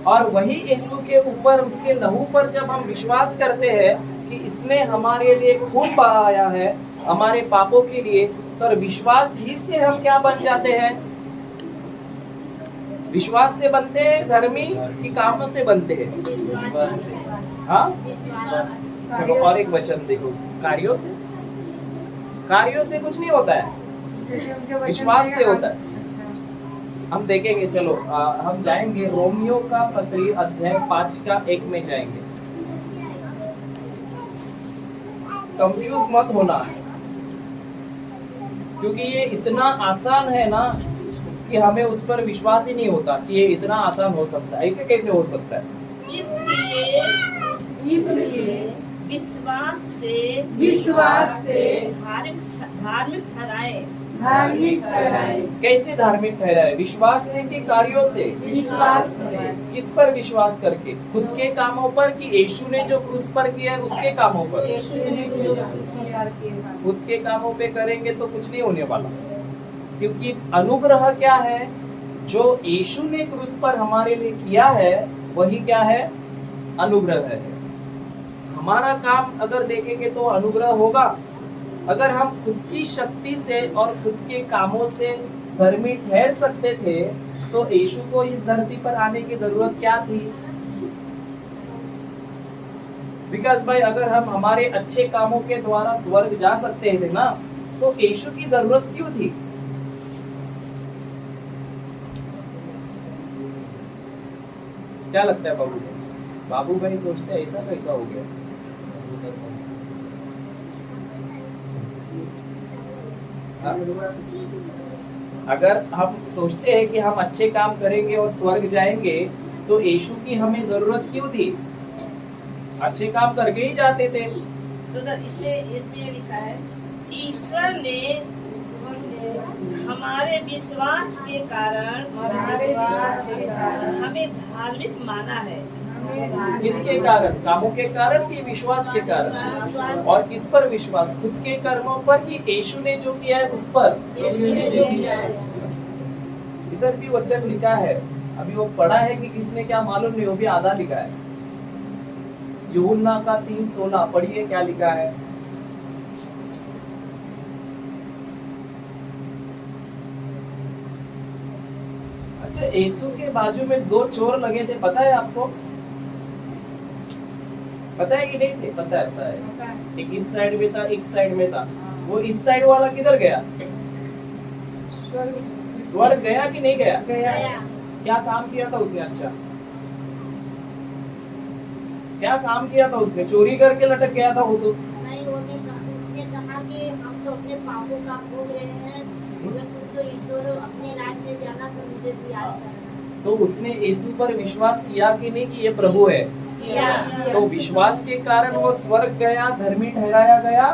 और वही यीशु के ऊपर, उसके लहू पर जब हम विश्वास करते हैं कि इसने हमारे लिए खून बहाया है हमारे पापों के लिए, तो विश्वास ही से हम क्या बन जाते हैं? विश्वास से बनते हैं धर्मी कि कामों से बनते हैं? हाँ, चलो और एक वचन देखो, कार्यों से। कार्यों से कुछ नहीं होता है, जैसे उनके वचन विश्वास से होता है। अच्छा, हम देखेंगे, चलो हम जाएंगे रोमियो का पत्री अध्याय 5 का 1 में जाएंगे। कंफ्यूज मत होना, क्योंकि ये इतना आसान है ना कि हमें उस पर विश्वास ही नहीं होता कि ये इतना आसान हो सकता है। ऐसे कैसे हो सकता है? इसलिए विश्वास से धार्मिक ठहराए। कैसे धार्मिक ठहराए? विश्वास से कि कार्यों से? विश्वास से। किस पर विश्वास करके? खुद के कामों पर कि यीशु ने जो क्रूस पर किया है उसके कामों पर? खुद के कामों पे करेंगे तो कुछ नहीं होने वाला, क्योंकि अनुग्रह क्या है? जो यीशु ने क्रूस पर हमारे लिए किया है वही क्या है? अनुग्रह है। हमारा काम अगर देखेंगे तो अनुग्रह होगा। अगर हम खुद की शक्ति से और खुद के कामों से धर्मी ठहर सकते थे तो यीशु को इस धरती पर आने की जरूरत क्या थी? विकास भाई, अगर हम हमारे अच्छे कामों के द्वारा स्वर्ग जा सकते थे ना, तो यीशु की जरूरत क्यों थी? क्या लगता है बाबू भाई? बाबू भाई सोचते हैं ऐसा कैसा हो गया? अगर हम सोचते हैं कि हम अच्छे काम करेंगे और स्वर्ग जाएंगे तो यीशु की हमें जरूरत क्यों थी? अच्छे काम करके ही जाते थे। तो इसमें लिखा है, ईश्वर ने हमारे विश्वास के कारण हमें धार्मिक माना है। किसके कारण? कामों के कारण कि विश्वास के कारण? और किस पर विश्वास? खुद के कर्मों पर कि यीशु ने जो किया है उस पर? इधर भी वचन लिखा है, अभी वो पढ़ा है कि किसने क्या मालूम नहीं, वो भी आधा लिखा है। यूहन्ना का 3:16 पढ़िए, क्या लिखा है? अच्छा, यीशु के बाजू में 2 चोर लगे थे, पता है आपको? पता है कि नहीं थे? पता है। एक इस साइड में था, एक साइड में था। वो इस साइड वाला किधर गया? स्वर्ग गया कि नहीं गया? क्या काम किया था उसने? अच्छा, क्या काम किया था उसने? चोरी करके लटक गया था वो तो। नहीं, उसने कहा कि हम तो अपने पापों का भोग रहे हैं, अगर तुम तो ईश्वर अपने राज्य में जाना तो मुझे भी याद करना। तो उसने यीशु पर विश्वास किया कि नहीं कि ये प्रभु है? तो विश्वास के कारण वो स्वर्ग गया, धर्मी ठहराया गया,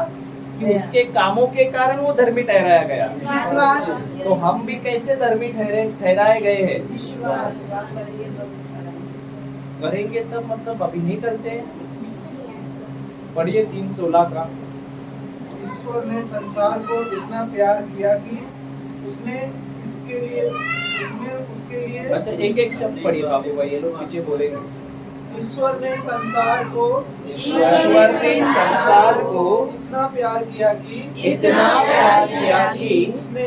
कि उसके कामों के कारण वो धर्मी ठहराया गया? विश्वास। तो हम भी कैसे धर्मी ठहराए गए हैं? करेंगे तब, मतलब अभी नहीं करते। पढ़िए 3:16 का। ईश्वर ने संसार को इतना प्यार किया कि उसने उसके लिए अच्छा, एक एक शब्द पढ़िए बाबू भाई, ये लोग पीछे बोलेंगे। ईश्वर ने संसार को ईश्वर ने संसार को इतना प्यार किया कि उसने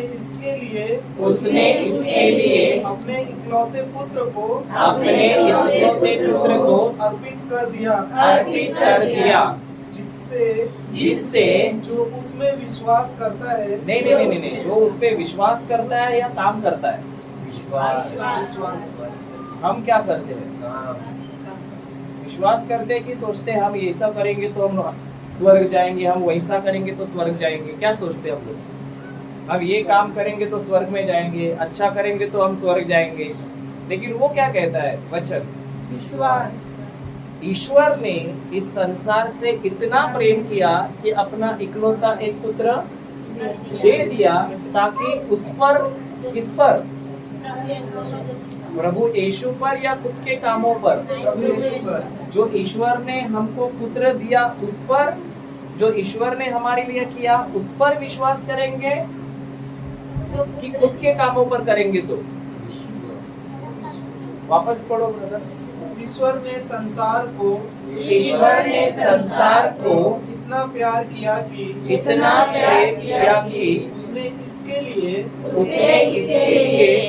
इसके लिए अपने इकलौते पुत्र को अर्पित कर दिया जिससे जो उसमें विश्वास करता है नहीं, जो उस पे विश्वास करता है या काम करता है। हम क्या करते हैं? विश्वास करते हैं कि सोचते हैं हम ऐसा करेंगे तो हम स्वर्ग जाएंगे, हम वैसा करेंगे तो स्वर्ग जाएंगे। क्या सोचते हैं हम लोग? हम ये काम करेंगे तो स्वर्ग में जाएंगे, अच्छा करेंगे तो हम स्वर्ग जाएंगे। लेकिन वो क्या कहता है वचन? विश्वास। ईश्वर ने इस संसार से इतना प्रेम किया कि अपना इकलौता एक पुत्र दे दिया, ताकि उस पर, किस पर? प्रभु यीशु पर या खुद के कामों पर? जो ईश्वर ने हमको पुत्र दिया उस पर, जो ईश्वर ने हमारे लिए किया उस पर विश्वास करेंगे कि खुद के कामों पर करेंगे? तो वापस पढ़ो ब्रदर। ईश्वर ने संसार को इतना प्यार किया कि उसने इसके लिए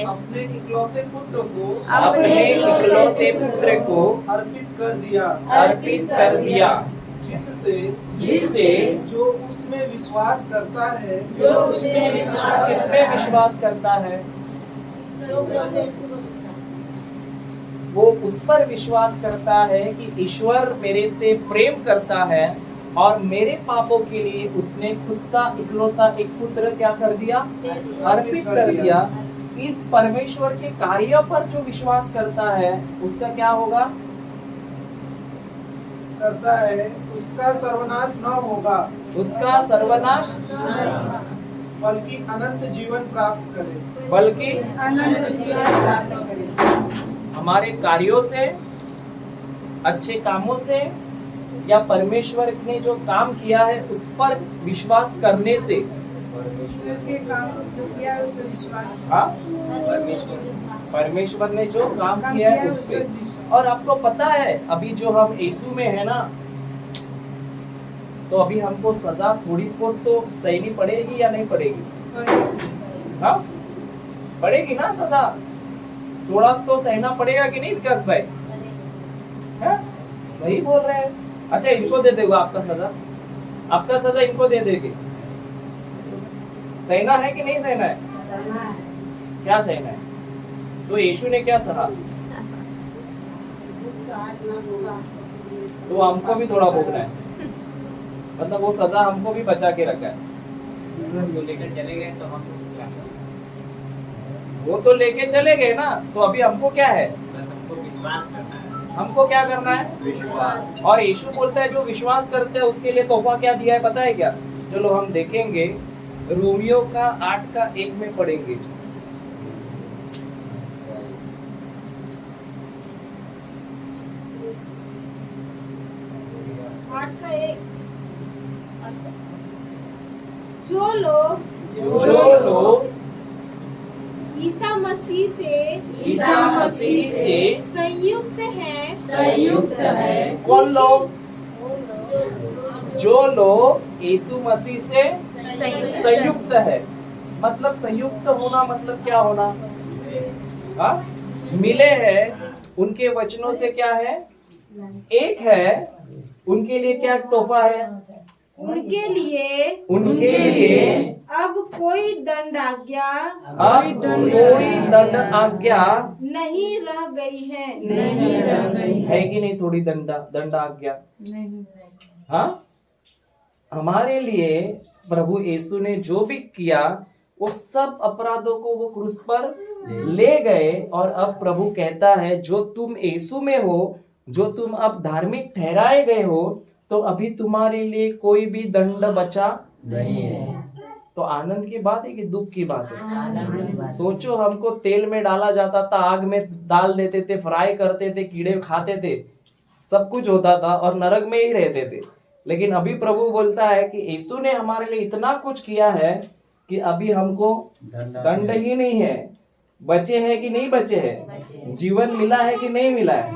अपने इकलौते पुत्र को अर्पित कर दिया जिससे जो उसमें विश्वास करता है, किसमें विश्वास करता है? वो उस पर विश्वास करता है कि ईश्वर मेरे से प्रेम करता है और मेरे पापों के लिए उसने खुद का इकलौता एक पुत्र क्या कर दिया? अर्पित कर दिया। इस परमेश्वर के कार्य पर जो विश्वास करता है उसका क्या होगा? करता है उसका सर्वनाश न होगा, उसका सर्वनाश, बल्कि अनंत जीवन प्राप्त करे। बल्कि अनंत जीवन प्राप्त करे। हमारे कार्यों से, अच्छे कामों से, या परमेश्वर ने जो काम किया है उस पर विश्वास करने से, के काम जो किया है उस पर विश्वास। हाँ, परमेश्वर ने जो काम किया है उस पे। और आपको पता है अभी जो हम यीशु में है ना, तो अभी हमको सजा थोड़ी बहुत तो सहनी पड़ेगी या नहीं पड़ेगी? हाँ, पड़ेगी ना सजा। थोड़ा तो सहना पड़ेगा कि नहीं विकास भाई? वही बोल रहे हैं। अच्छा, इनको दे देगा आपका सजा, आपका सजा इनको दे देगी। सहना है कि नहीं सहना है? क्या सहना है? तो यीशु ने क्या सहा? तो हमको भी थोड़ा भोगना है, मतलब वो सजा हमको भी बचा के रखा है। लेकर चले गए तो हम वो तो लेके चले गए ना, तो अभी हमको क्या है? हमको विश्वास करना है। हमको क्या करना है? विश्वास। और यीशु बोलता है जो विश्वास करते हैं उसके लिए तोहफा क्या दिया है पता है क्या? चलो हम देखेंगे, रोमियो का 8:1 में पढ़ेंगे। जो लोग ईसा मसीह से संयुक्त है। कौन लोग? जो लोग यीशु मसीह से संयुक्त है। मतलब संयुक्त होना मतलब क्या होना? हाँ, मिले हैं, उनके वचनों से क्या है? एक है। उनके लिए क्या तोहफा है? उनके लिए अब कोई दंड आज्ञा नहीं रह गई है कि नहीं? थोड़ी दंड आज्ञा हाँ, हमारे लिए प्रभु यीशु ने जो भी किया वो सब अपराधों को वो क्रूस पर ले गए। और अब प्रभु कहता है जो तुम यीशु में हो, जो तुम अब धार्मिक ठहराए गए हो, तो अभी तुम्हारे लिए कोई भी दंड बचा नहीं है। तो आनंद की बात है कि दुख की बात है? सोचो, हमको तेल में डाला जाता था, आग में डाल देते थे, फ्राई करते थे, कीड़े खाते थे, सब कुछ होता था और नरक में ही रहते थे। लेकिन अभी प्रभु बोलता है कि यीशु ने हमारे लिए इतना कुछ किया है कि अभी हमको दंड ही नहीं है। बचे हैं कि नहीं बचे हैं? जीवन मिला है कि नहीं मिला है?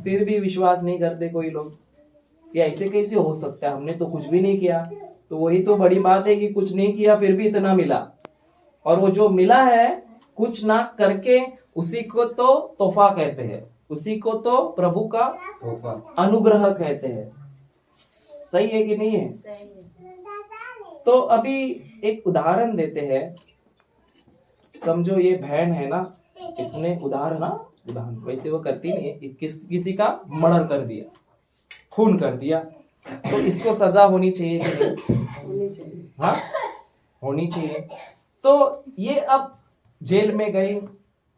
फिर भी विश्वास नहीं करते कोई लोग। कि ऐसे कैसे हो सकता है, हमने तो कुछ भी नहीं किया। तो वही तो बड़ी बात है कि कुछ नहीं किया फिर भी इतना मिला, और वो जो मिला है कुछ ना करके उसी को तो तोहफा कहते हैं, उसी को तो प्रभु का अनुग्रह कहते हैं। सही है कि नहीं है? तो अभी एक उदाहरण देते हैं। समझो ये बहन है ना, इसने उदाहरण वैसे वो करती नहीं है, किसी का मर्डर कर दिया, खून कर दिया, तो इसको सजा होनी चाहिए कि नहीं? हाँ, होनी चाहिए। तो ये अब जेल में गई,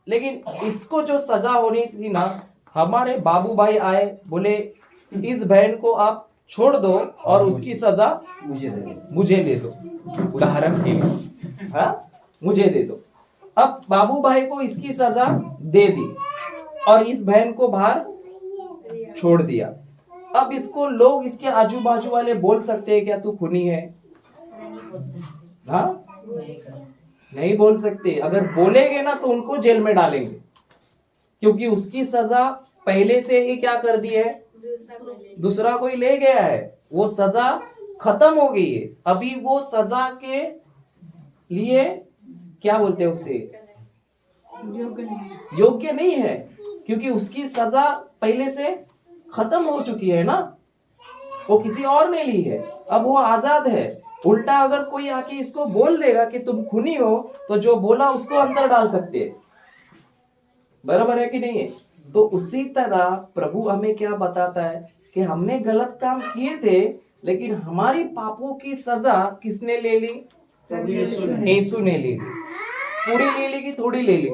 लेकिन इसको जो सजा होनी थी ना, हमारे बाबू भाई आए, बोले इस बहन को आप छोड़ दो और उसकी सजा मुझे दे दो, उदाहरण के लिए, हाँ, मुझे दे दो। अब बाबू भाई को इसकी सजा दे दी और इस बहन को बाहर छोड़ दिया। अब इसको लोग, इसके आजू बाजू वाले बोल सकते हैं क्या तू खूनी है? हाँ, नहीं बोल सकते। अगर बोलेंगे ना तो उनको जेल में डालेंगे, क्योंकि उसकी सजा पहले से ही क्या कर दी है, दूसरा कोई ले गया है, वो सजा खत्म हो गई है। अभी वो सजा के लिए क्या बोलते हैं उसे, योग्य नहीं है, क्योंकि उसकी सजा पहले से खत्म हो चुकी है ना, वो किसी और ने ली है, अब वो आजाद है। उल्टा अगर कोई आके इसको बोल देगा कि तुम खूनी हो, तो जो बोला उसको अंदर डाल सकते हैं। बराबर है कि नहीं है? तो उसी तरह प्रभु हमें क्या बताता है कि हमने गलत काम किए थे, लेकिन हमारी पापों की सजा किसने ले ली? यीशु ने ले ली। पूरी ले ली कि थोड़ी ले ली?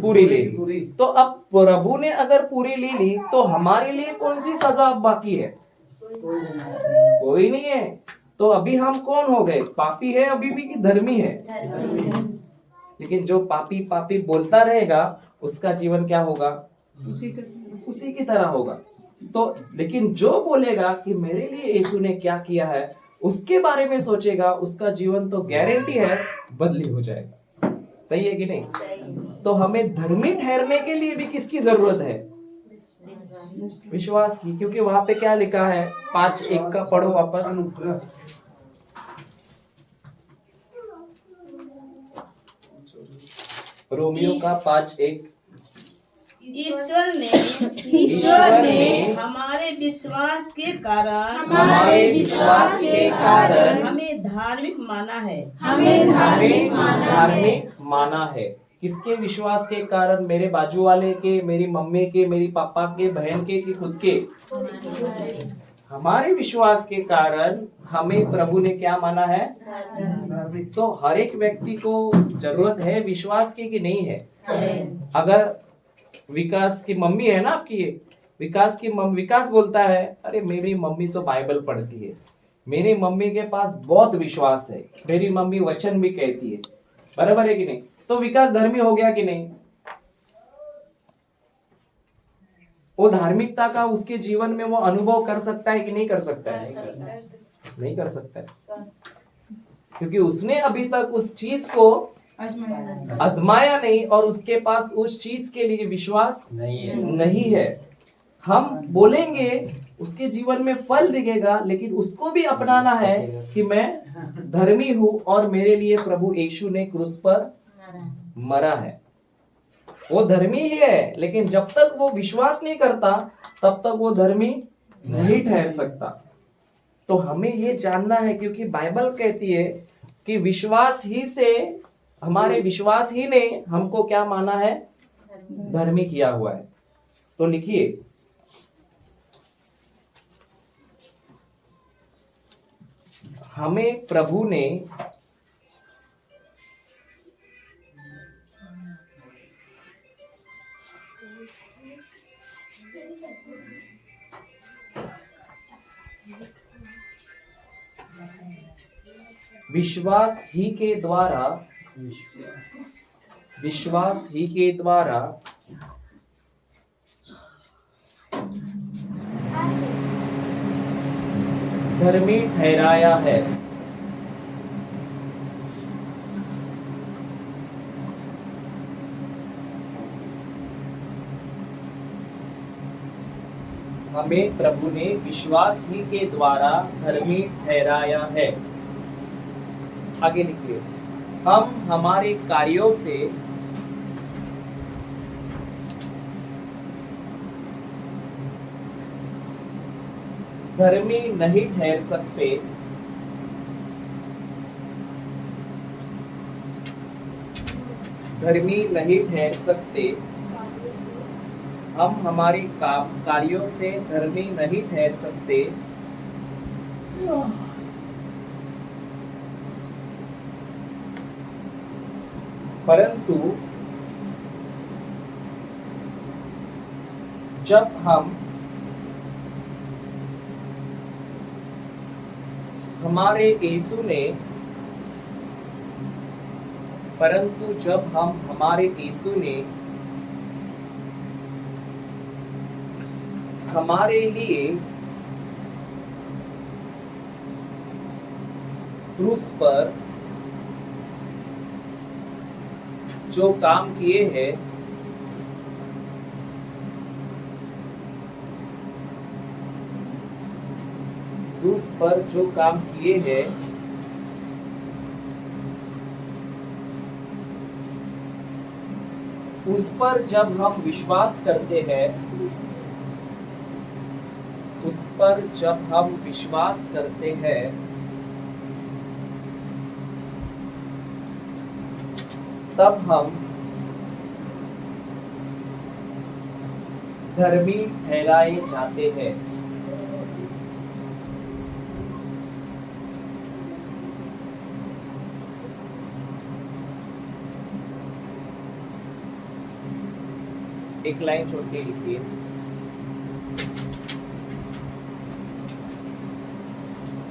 पूरी ले ली। तो अब प्रभु ने अगर पूरी ले ली, तो हमारे लिए कौन सी सजा अब बाकी है? कोई नहीं है। तो अभी हम कौन हो गए? पापी है अभी भी कि धर्मी है? लेकिन जो पापी पापी बोलता रहेगा उसका जीवन क्या होगा? उसी की तरह होगा। तो लेकिन जो बोलेगा कि मेरे लिए यीशु ने क्या किया है, उसके बारे में सोचेगा, उसका जीवन तो गारंटी है बदली हो जाएगा। सही है कि नहीं? तो हमें धर्मी ठहरने के लिए भी किसकी जरूरत है? विश्वास की। क्योंकि वहां पे क्या लिखा है? 5:1 का पढ़ो वापस। रोमियो का 5:1। ईश्वर ने हमारे विश्वास के कारण हमें धार्मिक माना है। किसके विश्वास के कारण? मेरे बाजू वाले के, मेरी मम्मी के, मेरी पापा के, बहन के, कि खुद के? हमारे विश्वास के कारण हमें प्रभु ने क्या माना है? तो हर एक व्यक्ति को जरूरत है विश्वास की कि नहीं है? अगर विकास की मम्मी है ना आपकी, विकास बोलता है, अरे मेरी मम्मी तो बाइबल पढ़ती है, मेरी मम्मी के पास बहुत विश्वास है, मेरी मम्मी वचन भी कहती है, बराबर है कि नहीं? तो विकास धर्मी हो गया कि नहीं? वो धार्मिकता का उसके जीवन में वो अनुभव कर सकता है कि नहीं कर सकता है? नहीं कर सकता है, क्योंकि उसने अभी तक उस चीज को आजमाया नहीं और उसके पास उस चीज के लिए विश्वास नहीं है। हम बोलेंगे, उसके जीवन में फल दिखेगा, लेकिन उसको भी अपनाना है कि मैं धर्मी हूं और मेरे लिए प्रभु यीशु ने क्रूस पर मरा है। वो धर्मी ही है, लेकिन जब तक वो विश्वास नहीं करता तब तक वो धर्मी नहीं ठहर सकता। तो हमें ये जानना है, क्योंकि बाइबल कहती है कि विश्वास ही से, हमारे विश्वास ही ने हमको क्या माना है? धर्मी किया हुआ है। तो लिखिए, हमें प्रभु ने विश्वास ही के द्वारा धर्मी ठहराया है। हमें प्रभु ने विश्वास ही के द्वारा धर्मी ठहराया है। आगे लिखिए, हम हमारे कार्यों से धर्मी नहीं ठहर सकते, धर्मी नहीं ठहर सकते। हम हमारे कार्यों से धर्मी नहीं ठहर सकते, परंतु जब हम हमारे यीशु ने हमारे लिए क्रूस पर जो काम किए हैं, क्रूस पर जो काम किए हैं, उस पर जब हम विश्वास करते हैं, उस पर जब हम विश्वास करते हैं, तब हम धर्मी ठहराए जाते हैं। एक लाइन छोड़ के लिखिए,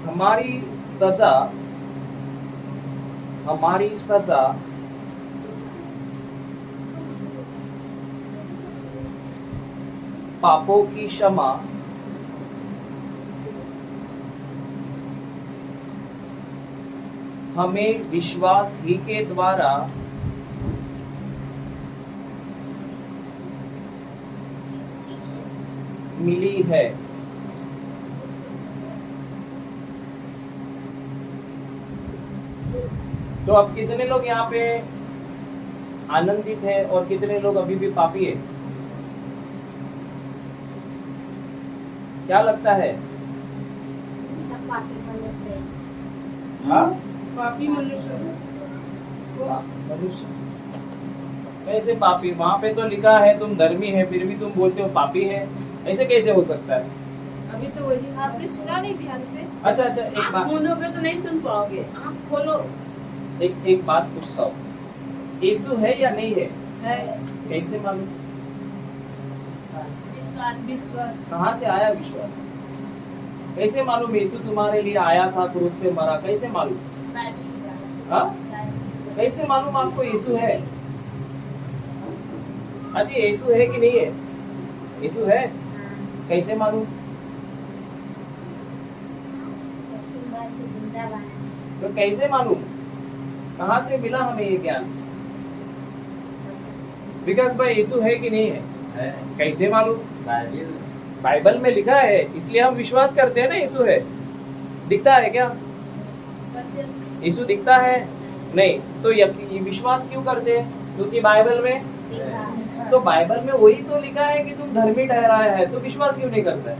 हमारी सजा पापों की क्षमा हमें विश्वास ही के द्वारा मिली है। तो अब कितने लोग यहाँ पे आनंदित है और कितने लोग अभी भी पापी है? क्या लगता है? हाँ? पापी मनुष्य कैसे पापी? वहां पे तो लिखा है तुम धर्मी है, फिर भी तुम बोलते हो पापी है, ऐसे कैसे हो सकता है? अभी तो वही आपने सुना नहीं ध्यान से। अच्छा, एक आप बात, बोलोगे तो नहीं सुन पाओगे, आप बोलो। एक बात पूछता हूँ, यीशु है या नहीं है? है। कैसे मालूम? विश्वास। कहाँ से आया विश्वास? कैसे मालूम यीशु तुम्हारे लिए आया था, क्रूस पे मरा? कैसे मालूम? हाँ? कैसे मालूम आपको यीशु है? अजी यीशु है कि नहीं है? यीशु है, कैसे मालूम? तो कैसे मालूम? कहाँ से मिला हमें ये ज्ञान? विकास भाई यीशु है कि नहीं है? कैसे मालूम? बाइबल में लिखा है, इसलिए हम विश्वास करते हैं ना यीशु है। दिखता है क्या? यीशु दिखता है? नहीं, तो ये विश्वास क्यों करते हैं? क्योंकि बाइबल में, तो बाइबल में वही तो लिखा है कि तुम धर्मी ठहराया है, तो विश्वास क्यों नहीं करता है?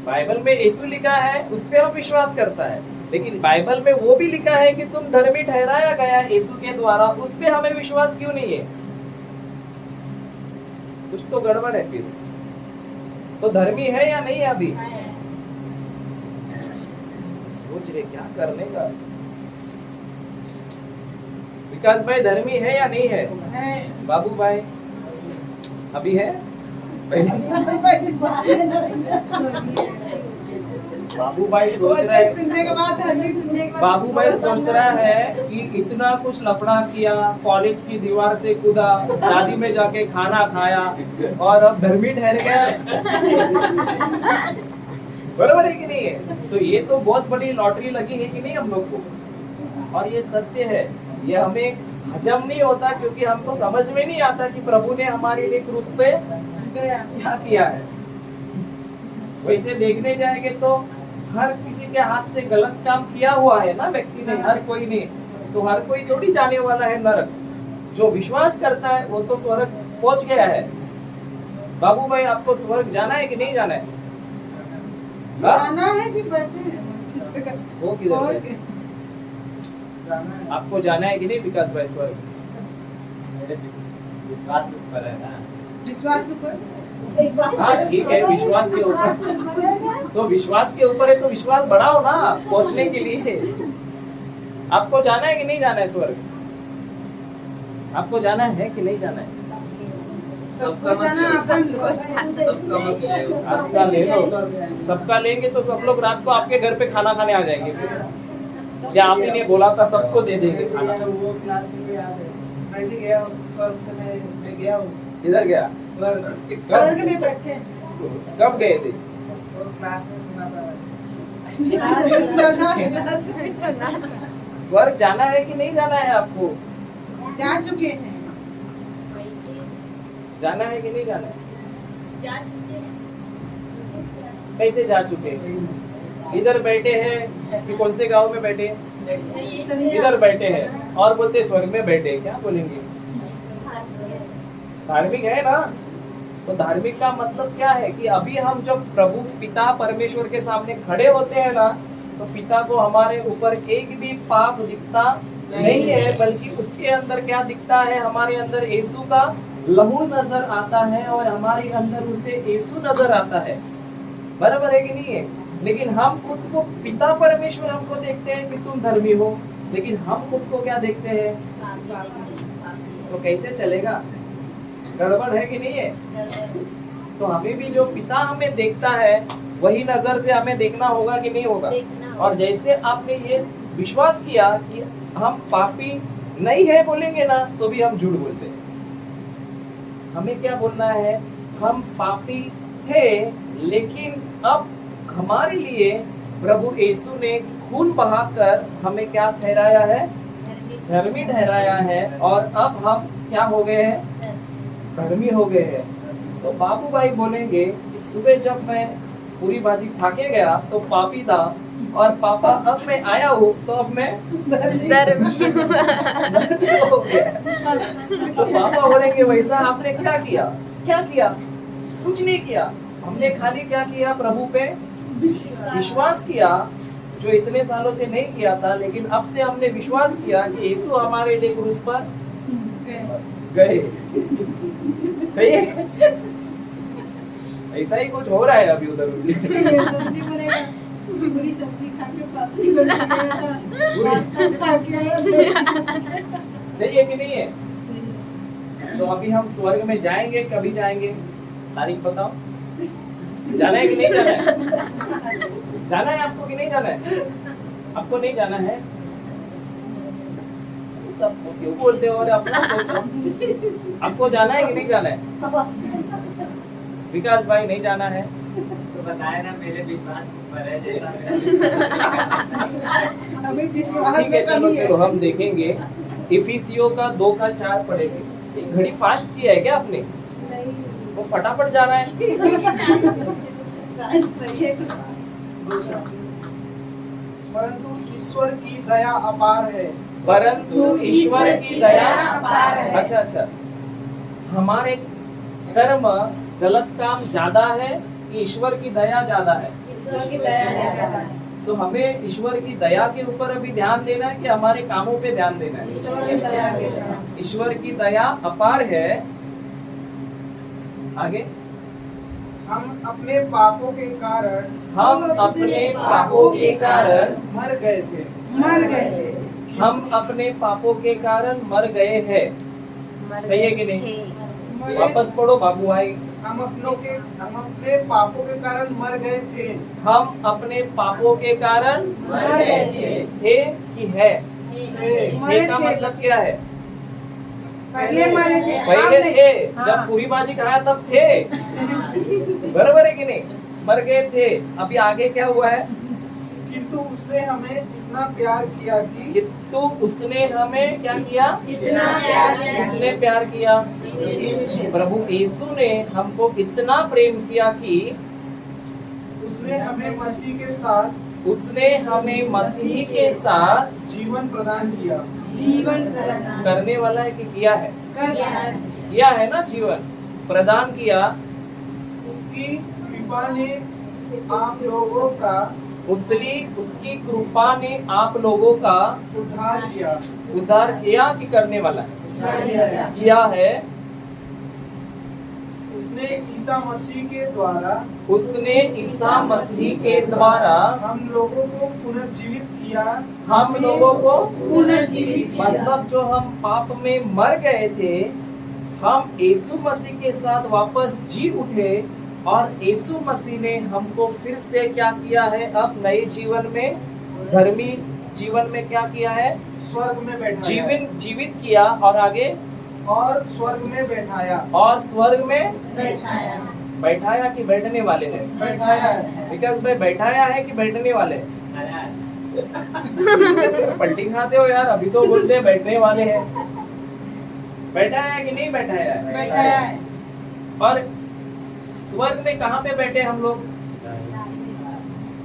बाइबल में यीशु लिखा है, उस पे हम विश्वास करता है, लेकिन बाइबल में वो भी लिखा है कि तुम धर्मी ठहराया गया यीशु के द्वारा, उस पे हमें विश्वास क्यों नहीं है? कुछ तो गड़बड़ है फिर। तो धर्मी है या नहीं है? अभी सोच रहे क्या करने का। विकास भाई धर्मी है या नहीं है? बाबू भाई अभी है? बाबू भाई सोच रहा है, सुनने के बाद बाबू भाई सोच रहा है कि इतना कुछ लफड़ा किया, कॉलेज की दीवार से कूदा, शादी में जाके खाना खाया और अब धर्मी ठहर गया। बराबर है कि नहीं है? तो ये तो बहुत बड़ी लॉटरी लगी है कि नहीं हम लोग को? और ये सत्य है, ये हमें हजम नहीं होता, क्योंकि हमको समझ में नहीं आता कि प्रभु ने हमारे लिए क्रूस पे गया क्या किया है। वैसे देखने जाएंगे तो हर किसी के हाथ से गलत काम किया हुआ है ना व्यक्ति ने, हर कोई ने, तो हर कोई थोड़ी जाने वाला है नरक। जो विश्वास करता है वो तो स्वर्ग पहुंच गया है। बाबू भाई, आपको स्वर्ग जाना है कि नहीं जाना है? हाँ? जाना है कि बैठे हैं उसी जगह वो किधर पहुंच गए? गए। आपको जाना है कि नहीं विकास भाई स्वर्ग? मेरे विश्वास के ऊपर है ना। विश्वास के ऊपर हाँ ठीक है, विश्वास के ऊपर, तो विश्वास के ऊपर है तो विश्वास बढ़ाओ ना पहुंचने के लिए। आपको जाना है कि नहीं जाना है स्वर्ग? आपको जाना है कि नहीं जाना है? सबको जाना अपन आपका ले लो, सबका लेंगे तो सब लोग रात को आपके घर पे खाना खाने आ जाएंगे। या आप ही ने बोला था सबको दे देंगे खाना। वो क्लास में याद है, मैं भी गया हूँ, स्वर्ग से मैं गया हूँ। इधर गया? स्वर्ग में बैठे हैं। कब गए थे? वो क्लास में सुना था। स्वर्ग जाना है कि नहीं जाना है आपको? जा चुके हैं। जाना है कि नहीं जाना है? जा चुके हैं। कैसे जा चुके हैं? इधर बैठे हैं कि कौन से गांव में बैठे हैं? इधर बैठे हैं और बोलते स्वर्ग में बैठे हैं, क्या बोलेंगे? धार्मिक है ना? तो धार्मिक का मतलब क्या है कि अभी हम जब प्रभु पिता परमेश्वर के सामने खड़े होते हैं ना, तो पिता को हमारे ऊपर एक भी पाप दिखता नहीं है, बल्कि उसके अंदर क्या दिखता है? हमारे अंदर यीशु का लहू नजर आता है और हमारे अंदर उसे यीशु नजर आता है। बराबर है कि नहीं है? लेकिन हम खुद को, पिता परमेश्वर हमको देखते हैं कि तुम धर्मी हो, लेकिन हम खुद को क्या देखते हैं? तो कैसे चलेगा? गड़बड़ है कि नहीं है? तो हमें भी जो पिता हमें देखता है वही नजर से हमें देखना होगा कि नहीं होगा? और जैसे आपने ये विश्वास किया कि हम पापी नहीं है बोलेंगे ना, तो भी हम झूठ बोलते हैं। हमें क्या बोलना है? हम पापी थे, लेकिन अब हमारे लिए प्रभु यीशु ने खून बहाकर हमें क्या ठहराया है? धर्मी ठहराया है। और अब हम क्या हो गए हैं? धर्मी हो गए हैं। तो बाबू भाई बोलेंगे कि सुबह जब मैं पूरी भाजी खा के गया तो पापी था, और पापा अब मैं आया हूँ तो अब मैं धर्मी हो गया। तो पापा बोलेंगे वैसा आपने क्या किया? क्या किया? कुछ नहीं किया। हमने खाली क्या किया? प्रभु पे विश्वास किया, जो इतने सालों से नहीं किया था, लेकिन अब से हमने विश्वास किया कि यीशु हमारे लिए क्रूस पर गए। सही है? ऐसा ही कुछ हो रहा है अभी उधर। पूरी सब्जी खा के पापड़ी बना पास्ता खा के सही है कि नहीं है? तो अभी हम स्वर्ग में जाएंगे, कभी जाएंगे? तारीख बताओ। जाना है कि नहीं जाना है? जाना है आपको कि नहीं जाना है? आपको नहीं जाना है? सब क्यों बोलते हो? और अपना सोचो, आपको जाना है कि नहीं जाना है? विकास भाई नहीं जाना है? तो बताया ना, मेरे विश्वास के ऊपर है, जैसा मेरा अभी विश्वास ठीक है, में चलो कमी है। चलो हम देखेंगे। इफिसियों का 2:4 पढ़ेंगे। एक घड़ी फास्ट किया है क्या आपने? वो फटाफट जा रहा है। सही है। परंतु ईश्वर की दया अपार है। परंतु ईश्वर की दया अपार है। अच्छा अच्छा, हमारे कर्म गलत काम ज्यादा है कि ईश्वर की दया ज्यादा है? ईश्वर की दया ज्यादा है। तो हमें ईश्वर की दया के ऊपर अभी ध्यान देना है कि हमारे कामों पे ध्यान देना है? ईश्वर की दया ज्यादा है। ईश्वर की दया अपार है। आगे, हम अपने पापों के कारण मर गए थे। मर गए। हम अपने पापों के कारण मर गए हैं। सही है कि नहीं? वापस पढ़ो बाबू भाई। हम अपने पापों के कारण मर गए थे। हम अपने पापों के कारण मर गए थे कि है? मरे थे का थे। मतलब क्या है? पहले मरे थे। पहले आपने- थे, हाँ। जब पूरी बाजी खाया तब थे। बराबर है कि नहीं? मर गए थे। अभी आगे क्या हुआ है? किंतु उसने हमें इतना प्यार किया कि तो उसने हमें क्या किया? इतना प्यार किया। किसने प्यार किया? प्रभु यीशु ने हमको इतना प्रेम किया कि उसने हमें मसीह के साथ जीवन प्रदान किया। जीवन प्रदान करने वाला है कि किया है? किया है ना, जीवन प्रदान किया। उसकी कृपा ने आप लोगों का उसकी कृपा ने आप लोगों का उद्धार किया कि करने वाला है? किया है। उसने ईसा मसीह के द्वारा हम लोगों को पुनर्जीवित किया। मतलब जो हम पाप में मर गए थे, हम यीशु मसीह के साथ वापस जी उठे और यीशु मसीह ने हमको फिर से क्या किया है? अब नए जीवन में, धर्मी जीवन में क्या किया है? स्वर्ग में बैठाया। जीवित किया और आगे और स्वर्ग में बैठाया। बैठाया कि बैठने वाले हैं? बैठाया है। विकास भाई, बैठाया है कि बैठने वाले हैं? पलटी खाते हो यार, अभी तो बोलते हैं बैठने वाले हैं। बैठाया है कि नहीं बैठाया है? बैठाया है। और स्वर्ग में कहाँ पे बैठे हम लोग?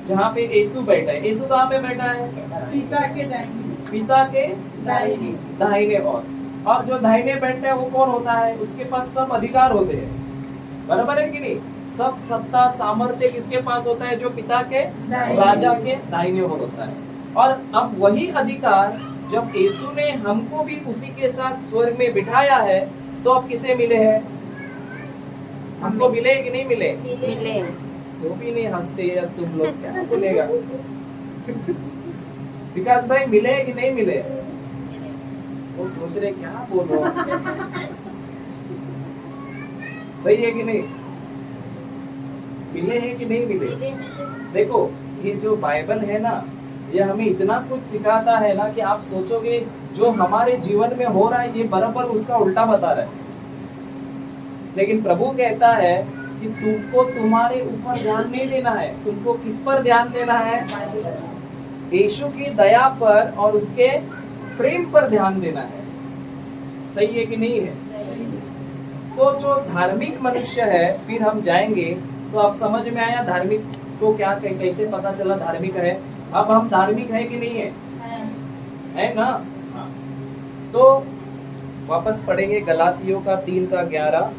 जहाँ पे यीशु बैठा है। यीशु कहाँ पे बैठा है? पिता के दाहिने। पिता के दाहिने। दाहिने और जो दाहिने बैठते हैं वो कौन होता है? उसके पास सब अधिकार होते हैं, बराबर है कि नहीं? सब सत्ता सामर्थ्य किसके पास होता है? जो पिता के राजा के दाहिने ओर होता है। और अब वही अधिकार जब यीशु ने हमको भी उसी के साथ स्वर्ग में बिठाया है, तो अब किसे मिले हैं? हमको मिले कि नहीं मिले? तो भी नहीं हंसते यार तुम लोग, क्या बोलेगा? विकास भाई, मिले कि नहीं मिले? वो सोच रहे क्या बोल रहा हूँ। सही है कि नहीं? मिले हैं कि नहीं मिले? देखो, ये जो बाइबल है ना, ये हमें इतना कुछ सिखाता है ना कि आप सोचोगे जो हमारे जीवन में हो रहा है ये बराबर उसका उल्टा बता रहा है। लेकिन प्रभु कहता है कि तुमको तुम्हारे ऊपर ध्यान नहीं देना है। तुमको किस पर ध्यान देना है? यीशु की दया पर और उसके प्रेम पर ध्यान देना है। सही है कि नहीं है? तो जो धार्मिक मनुष्य है, फिर हम जाएंगे तो आप समझ में आया धार्मिक को क्या, कैसे पता चला धार्मिक है? अब हम धार्मिक है कि नहीं है? है ना? तो वापस पढ़ेंगे गलातियों का 3:11।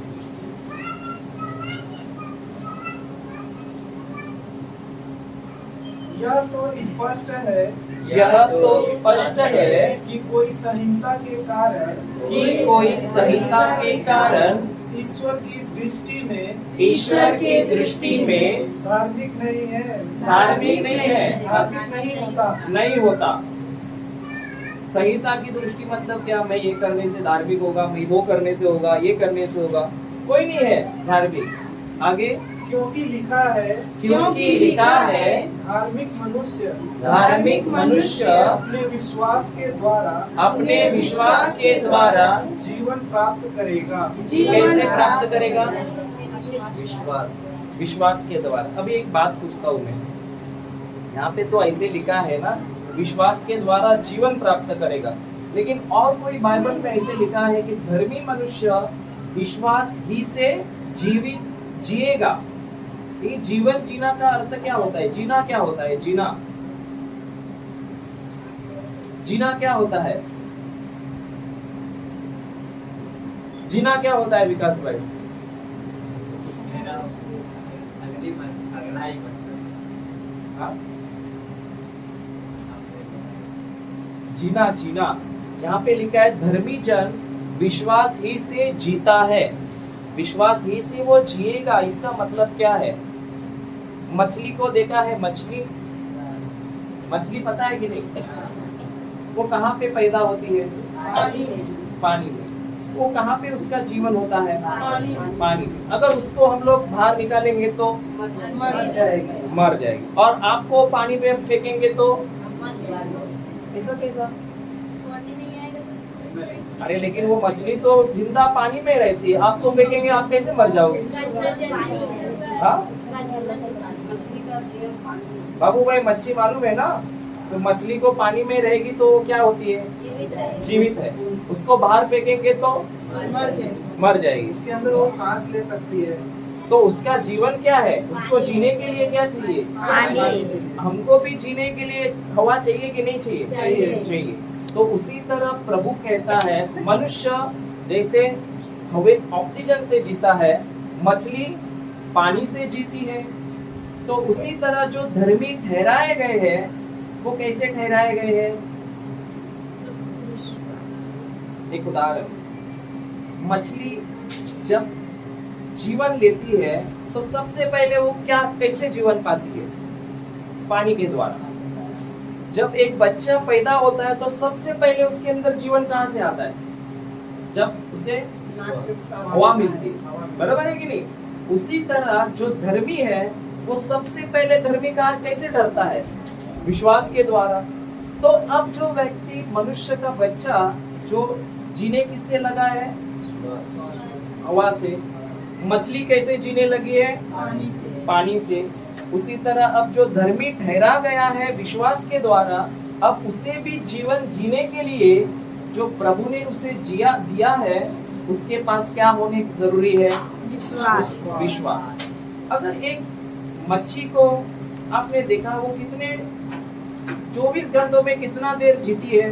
यह तो स्पष्ट है कि कोई संहिता के कारण ईश्वर की दृष्टि में धार्मिक नहीं होता। संहिता की दृष्टि मतलब क्या? मैं ये करने से धार्मिक होगा, मैं वो करने से होगा, ये करने से होगा, कोई नहीं है धार्मिक। आगे, क्योंकि लिखा है धार्मिक मनुष्य अपने विश्वास के द्वारा जीवन प्राप्त करेगा। कैसे प्राप्त करेगा? विश्वास के द्वारा। अभी एक बात पूछता हूँ मैं, यहाँ पे तो ऐसे लिखा है ना, विश्वास के द्वारा जीवन प्राप्त करेगा, लेकिन और कोई बाइबल में ऐसे लिखा है कि धर्मी मनुष्य विश्वास ही से जीवित जिएगा। ये जीवन जीना का अर्थ क्या होता है? जीना क्या होता है? जीना क्या होता है? जीना क्या होता है विकास भाई? हाँ? जीना यहाँ पे लिखा है धर्मी जन विश्वास ही से जीता है। विश्वास ही से वो जिएगा। इसका मतलब क्या है? मछली को देखा है? मछली पता है कि नहीं? वो कहाँ पे पैदा होती है? पानी में। वो कहाँ पे उसका जीवन होता है? पानी में। अगर उसको हम लोग बाहर निकालेंगे तो मर जाएगी। और आपको पानी में फेंकेंगे तो ऐसा कैसा? अरे लेकिन वो मछली तो जिंदा पानी में रहती है, आपको फेंकेंगे आप कैसे मर जाओगे? हाँ बाबू भाई, मच्छी मालूम है ना? तो मछली को पानी में रहेगी तो वो क्या होती है? जीवित है। जीवित है। उसको बाहर फेंकेंगे तो मर जाएगी। उसके अंदर वो सांस ले सकती है। तो उसका जीवन क्या है? उसको जीने के लिए क्या चाहिए? पानी। हमको भी जीने के लिए हवा चाहिए कि नहीं चाहिए? चाहिए। तो उसी तरह प्रभु कहता है मनुष्य जैसे हवे ऑक्सीजन से जीता है, मछली पानी से जीती है, तो उसी तरह जो धर्मी ठहराए गए हैं वो कैसे ठहराए गए हैं? एक उदाहरण, मछली जब जीवन लेती है तो सबसे पहले वो क्या कैसे जीवन पाती है? पानी के द्वारा। जब एक बच्चा पैदा होता है तो सबसे पहले उसके अंदर जीवन कहाँ से आता है? जब उसे हवा मिलती है, बराबर है कि नहीं? उसी तरह जो धर्मी है वो सबसे पहले धर्मी कहाँ कैसे ठहरता है? विश्वास के द्वारा। तो अब जो व्यक्ति मनुष्य का बच्चा जो जीने किससे लगा है? हवा से। मछली कैसे जीने लगी है? पानी से। उसी तरह अब जो धर्मी ठहरा गया है विश्वास के द्वारा, अब उसे भी जीवन जीने के लिए जो प्रभु ने उसे दिया है उसके पास क्या होने जरूरी है? विश्वास। अगर एक मच्छी को आपने देखा वो कितने 24 घंटों में कितना देर जीती है?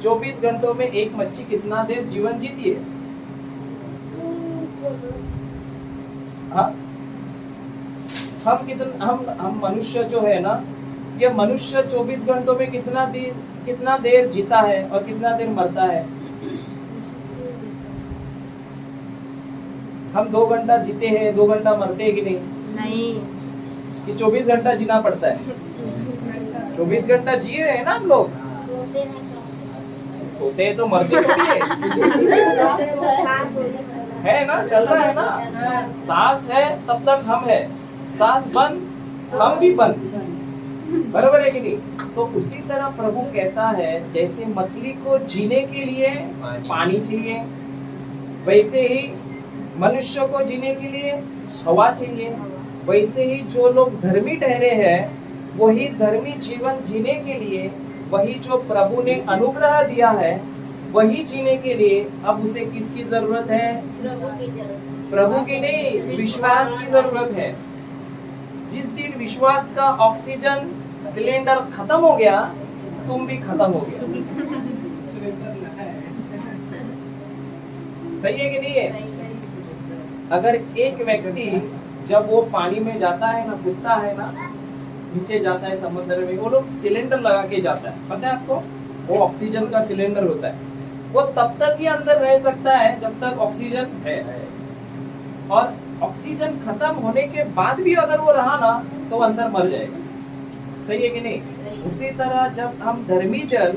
24 घंटों में एक मच्छी कितना देर जीवन जीती है? हाँ? हम मनुष्य जो है ना, ये मनुष्य 24 घंटों में कितना देर जीता है और कितना देर मरता है? हम 2 घंटा जीते हैं, 2 घंटा मरते हैं कि नहीं? कि 24 घंटा जीना पड़ता है? 24 घंटा जी रहे हैं ना हम लोग। सोते हैं तो मरते तो भी है ना, चल रहा है ना। सांस है तब तक हम है, सांस बंद हम भी बंद, बराबर है कि नहीं? तो उसी तरह प्रभु कहता है जैसे मछली को जीने के लिए पानी चाहिए, वैसे ही मनुष्य को जीने के लिए हवा चाहिए। वैसे ही जो लोग धर्मी ठहरे हैं वही धर्मी जीवन जीने के लिए, वही जो प्रभु ने अनुग्रह दिया है वही जीने के लिए अब उसे किसकी जरूरत है? प्रभु की नहीं, विश्वास की जरूरत है। जिस दिन विश्वास का ऑक्सीजन सिलेंडर खत्म हो गया, तुम भी खत्म हो गया। सही है कि नहीं है? अगर एक व्यक्ति जब वो पानी में जाता है ना, कूदता है ना, नीचे जाता है समुद्र में, वो लोग सिलेंडर लगा के जाता है, पता है आपको? वो ऑक्सीजन का सिलेंडर होता है, वो तब तक ही अंदर रह सकता है जब तक ऑक्सीजन है, और ऑक्सीजन खत्म होने के बाद भी अगर वो रहा ना तो अंदर मर जाएगा। सही है कि नहीं? उसी तरह जब हम धर्मी जन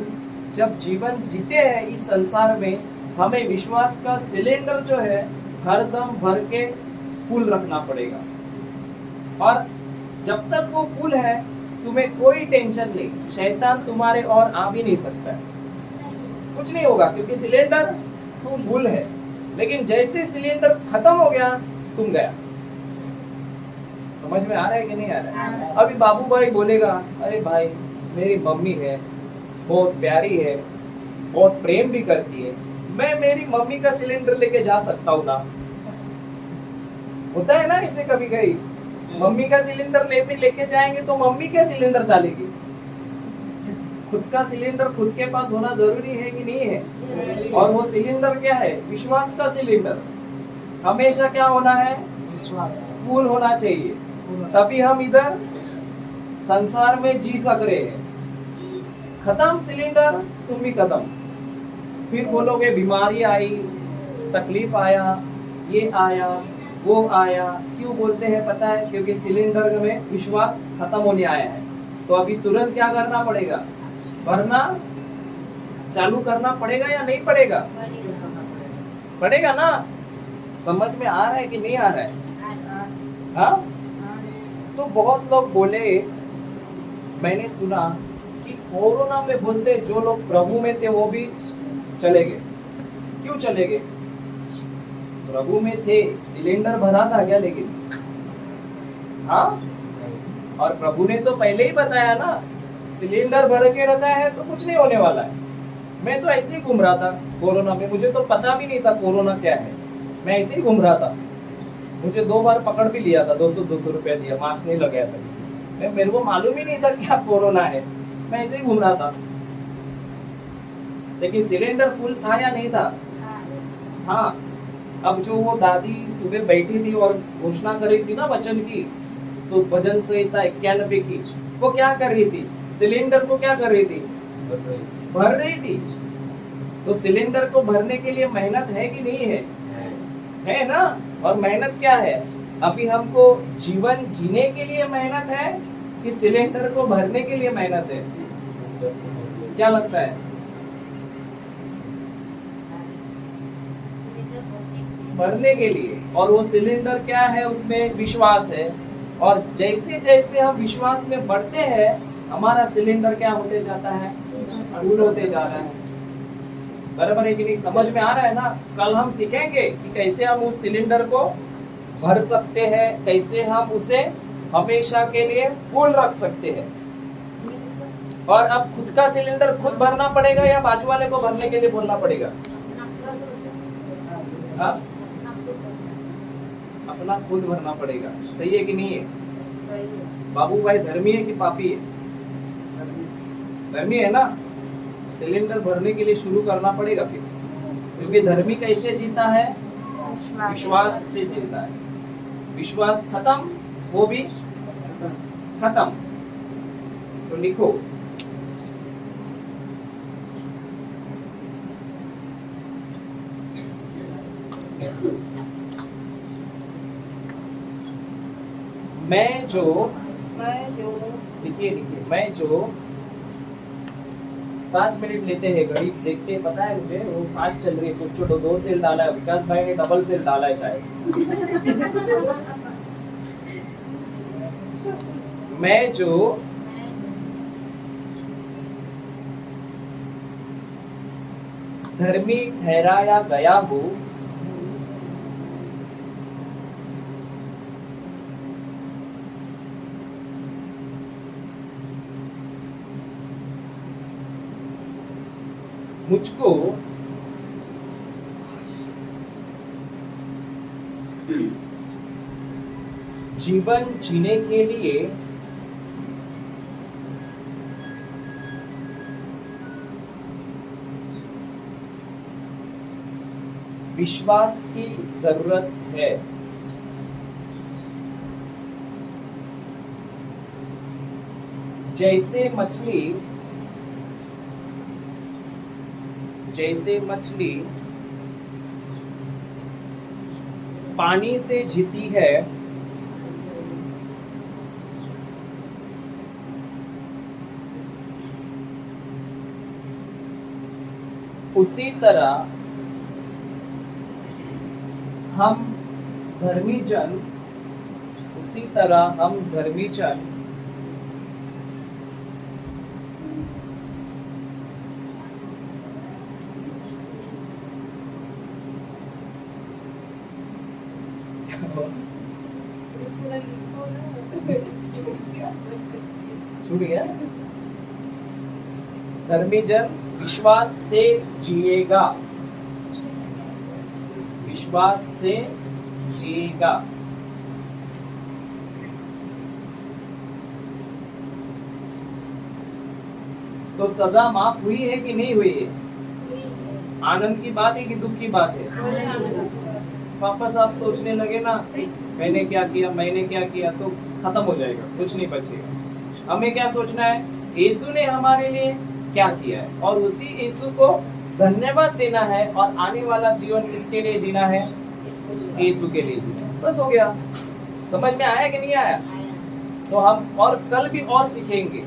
जब जीवन जीते हैं इस संसार में, हमें विश्वास का सिलेंडर जो है हरदम भर के फुल रखना पड़ेगा। और जब तक वो फुल है तुम्हें कोई टेंशन नहीं, शैतान तुम्हारे और आ भी नहीं सकता है, कुछ नहीं होगा, क्योंकि सिलेंडर फुल है। लेकिन जैसे सिलेंडर खत्म हो गया तुम गया। समझ में आ रहा है कि नहीं आ रहा है? अभी बाबू भाई बोलेगा, अरे भाई मेरी मम्मी है, बहुत प्यारी है, बहुत प्रेम भी करती है, मैं मेरी मम्मी का सिलेंडर लेके जा सकता हूँ ना? होता है ना इसे कभी कभी, मम्मी का सिलेंडर लेके जाएंगे तो मम्मी क्या सिलेंडर डालेगी? खुद का सिलेंडर खुद के पास होना जरूरी है कि नहीं है? और वो सिलेंडर क्या है? विश्वास का सिलेंडर। हमेशा क्या होना है? विश्वास फुल होना चाहिए, तभी हम इधर संसार में जी सक रहे हैं। खत्म सिलेंडर, तुम भी खत्म। फिर बोलोगे बीमारी आई, तकलीफ आया, ये आया, वो आया। क्यों बोलते हैं पता है? क्योंकि सिलेंडर में विश्वास खत्म होने आया है। तो अभी तुरंत क्या करना पड़ेगा? भरना चालू करना पड़ेगा या नहीं पड़ेगा? पड़ेगा ना? समझ में आ रहा है कि नहीं आ रहा है? हाँ? तो बहुत लोग बोले, मैंने सुना कि कोरोना में बोलते जो लोग प्रभु में थे वो भी चले गए। क्यों चले गए? प्रभु में थे, सिलेंडर भरा था क्या? लेकिन हाँ, और प्रभु ने तो पहले ही बताया ना, सिलेंडर भर के रखा है तो कुछ नहीं होने वाला है। मैं तो ऐसे ही घूम रहा था कोरोना में, मुझे तो पता भी नहीं था कोरोना क्या है, मैं ऐसे ही घूम रहा था। मुझे 2 बार पकड़ भी लिया था, 200 रुपया दिया, मास्क नहीं लगाया था इसलिए। मेरे को मालूम ही नहीं था क्या कोरोना है, मैं ऐसे ही घूम रहा था। लेकिन सिलेंडर फुल था या नहीं था? हाँ। अब जो वो दादी सुबह बैठी थी और घोषणा कर रही थी ना वचन की, भजन संहिता 91 की, वो क्या कर रही थी? सिलेंडर को क्या कर रही थी? भर रही थी। तो सिलेंडर को भरने के लिए मेहनत है कि नहीं है? है ना। और मेहनत क्या है? अभी हमको जीवन जीने के लिए मेहनत है कि सिलेंडर को भरने के लिए मेहनत है? क्या लगता है? भरने के लिए। और वो सिलेंडर क्या है? उसमें विश्वास है। और जैसे जैसे हम विश्वास में बढ़ते हैं, हमारा सिलेंडर क्या होते जाता है? फुल होते जा रहा है। बराबर है कि नहीं? समझ में आ रहा है ना? कल हम सीखेंगे कि कैसे हम उस सिलेंडर को भर सकते हैं, कैसे हम उसे हमेशा के लिए फुल रख सकते हैं। और अब खुद का सिलेंडर खुद भरना पड़ेगा या बाजू वाले को भरने के लिए बोलना पड़ेगा? हाँ? अपना खुद भरना पड़ेगा। सही है कि नहीं है? बाबू भाई धर्मी है कि पापी है? धर्मी है ना। सिलेंडर भरने के लिए शुरू करना पड़ेगा फिर, क्योंकि धर्मी कैसे जीता है? विश्वास से जीता है। विश्वास खत्म, वो भी खत्म। तो लिखो, मैं जो लिखिए मैं जो 5 मिनट लेते हैं, घड़ी देखते हैं, पता है मुझे वो फास्ट चल रही है। कुछ छोटो 2 सेल डाला है, विकास भाई ने डबल सेल डाला है शायद। मैं जो धर्मी ठहराया गया हूँ, मुझको जीवन जीने के लिए विश्वास की जरूरत है। जैसे मछली पानी से जीती है, उसी तरह हम धर्मी जन छूट गया। धर्मी जन विश्वास से जिएगा, विश्वास से जिएगा। तो सजा माफ हुई है कि नहीं हुई है? आनंद की बात है कि दुख की बात है? वापस आप सोचने लगे ना, मैंने क्या किया, तो खत्म हो जाएगा, कुछ नहीं बचेगा। हमें क्या सोचना है? यीशु ने हमारे लिए क्या किया है, और उसी यीशु को धन्यवाद देना है, और आने वाला जीवन किसके लिए जीना है? यीशु के लिए जीना। बस हो गया। समझ में आया कि नहीं आया? तो हम और कल भी और सीखेंगे।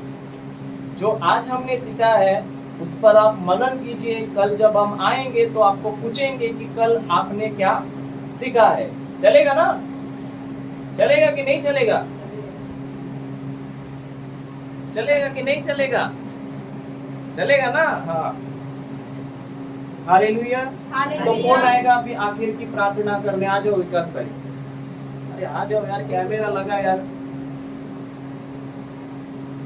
जो आज हमने सीखा है उस पर आप मनन कीजिए। कल जब हम आएंगे तो आपको पूछेंगे कि कल आपने क्या सीखा है। चलेगा ना? चलेगा कि नहीं चलेगा? चलेगा कि नहीं चलेगा? चलेगा ना? हाँ। हालेलुया। तो कौन आएगा अभी आखिर की प्रार्थना करने? आ जाओ विकास भाई। अरे आ जाओ यार, कैमरा लगा यार।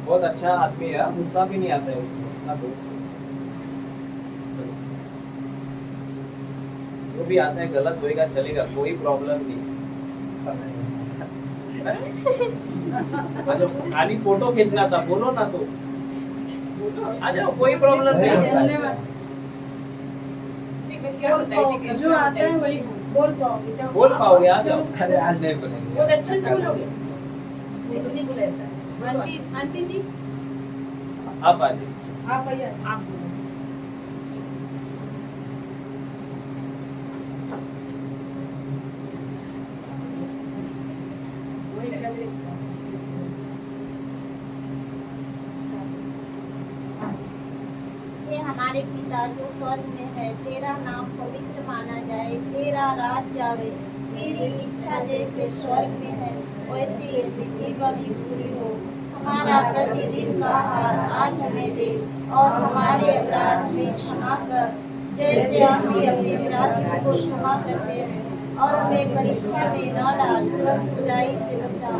बहुत अच्छा आदमी है, गुस्सा भी नहीं आता है उसको, अपना दोस्त है। जो भी आता है गलत होएगा चलेगा, कोई प्रॉब्लम नहीं। अच्छा खाली फोटो खींचना था, बोलो ना तो आ जाओ, कोई प्रॉब्लम नहीं होता है। धन्यवाद। जो आता है वही बोल पाओगे। जाओ। बोल पाओगे, आ जाओ। अरे आज नहीं बोलेंगे। बहुत अच्छे से बोलोगे। ऐसे नहीं बोला जाता है। आंटी जी आप आ जाइए। आप आइए। आप वही कर रहे हैं। हे हमारे पिता जो स्वर्ग में है, तेरा नाम पवित्र माना जाए, तेरा राज आवे, तेरी इच्छा जैसे स्वर्ग में है वैसे इस पृथ्वी पर भी पूरी हो। हमारा प्रतिदिन का आहार आज हमें दे, और हमारे अपराध हमें क्षमा कर जैसे हम भी अपने अपराधियों को क्षमा करते हैं, और हमें परीक्षा में न डाल बस बुराई से बचा।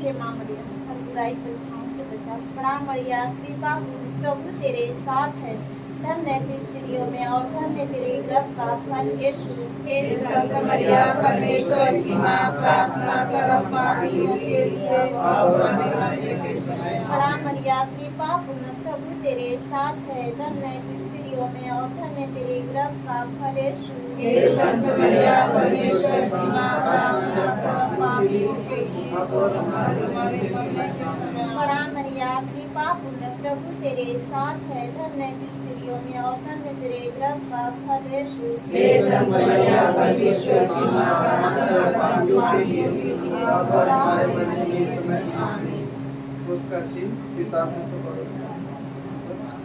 हे माँ मरियम, हर बुराई परीक्षाओं से बचा। प्रणाम मरिया, कृपा पूर्ण प्रभु तेरे साथ है, धन्य है तू स्त्रियों में और धन्य तेरे गर्भ का फल यीशु। हे संत मरिया परमेश्वर की माँ, प्रार्थना कर हम पापियों के लिए और हमारे मरने के समय। प्रणाम मरिया, कृपा पूर्ण प्रभु तेरे साथ है, धन्य है तू स्त्रियों में और धन्य तेरे गर्भ का फल यीशु। हे संत मरिया परमेश्वर की माँ, प्रार्थना कर हम पापियों के लिए और हमारे मरने के समय। प्रणाम मरिया, कृपा पूर्ण प्रभु तेरे साथ है, धन्य है तू स्त्रियों में और धन्य तेरे गर्भ का फल यीशु। हे संत मरिया परमेश्वर की माँ, प्रार्थना कर हम पापियों के लिए और हमारे मरने के समय। आमीन। उसका चिन्ह पिता में तो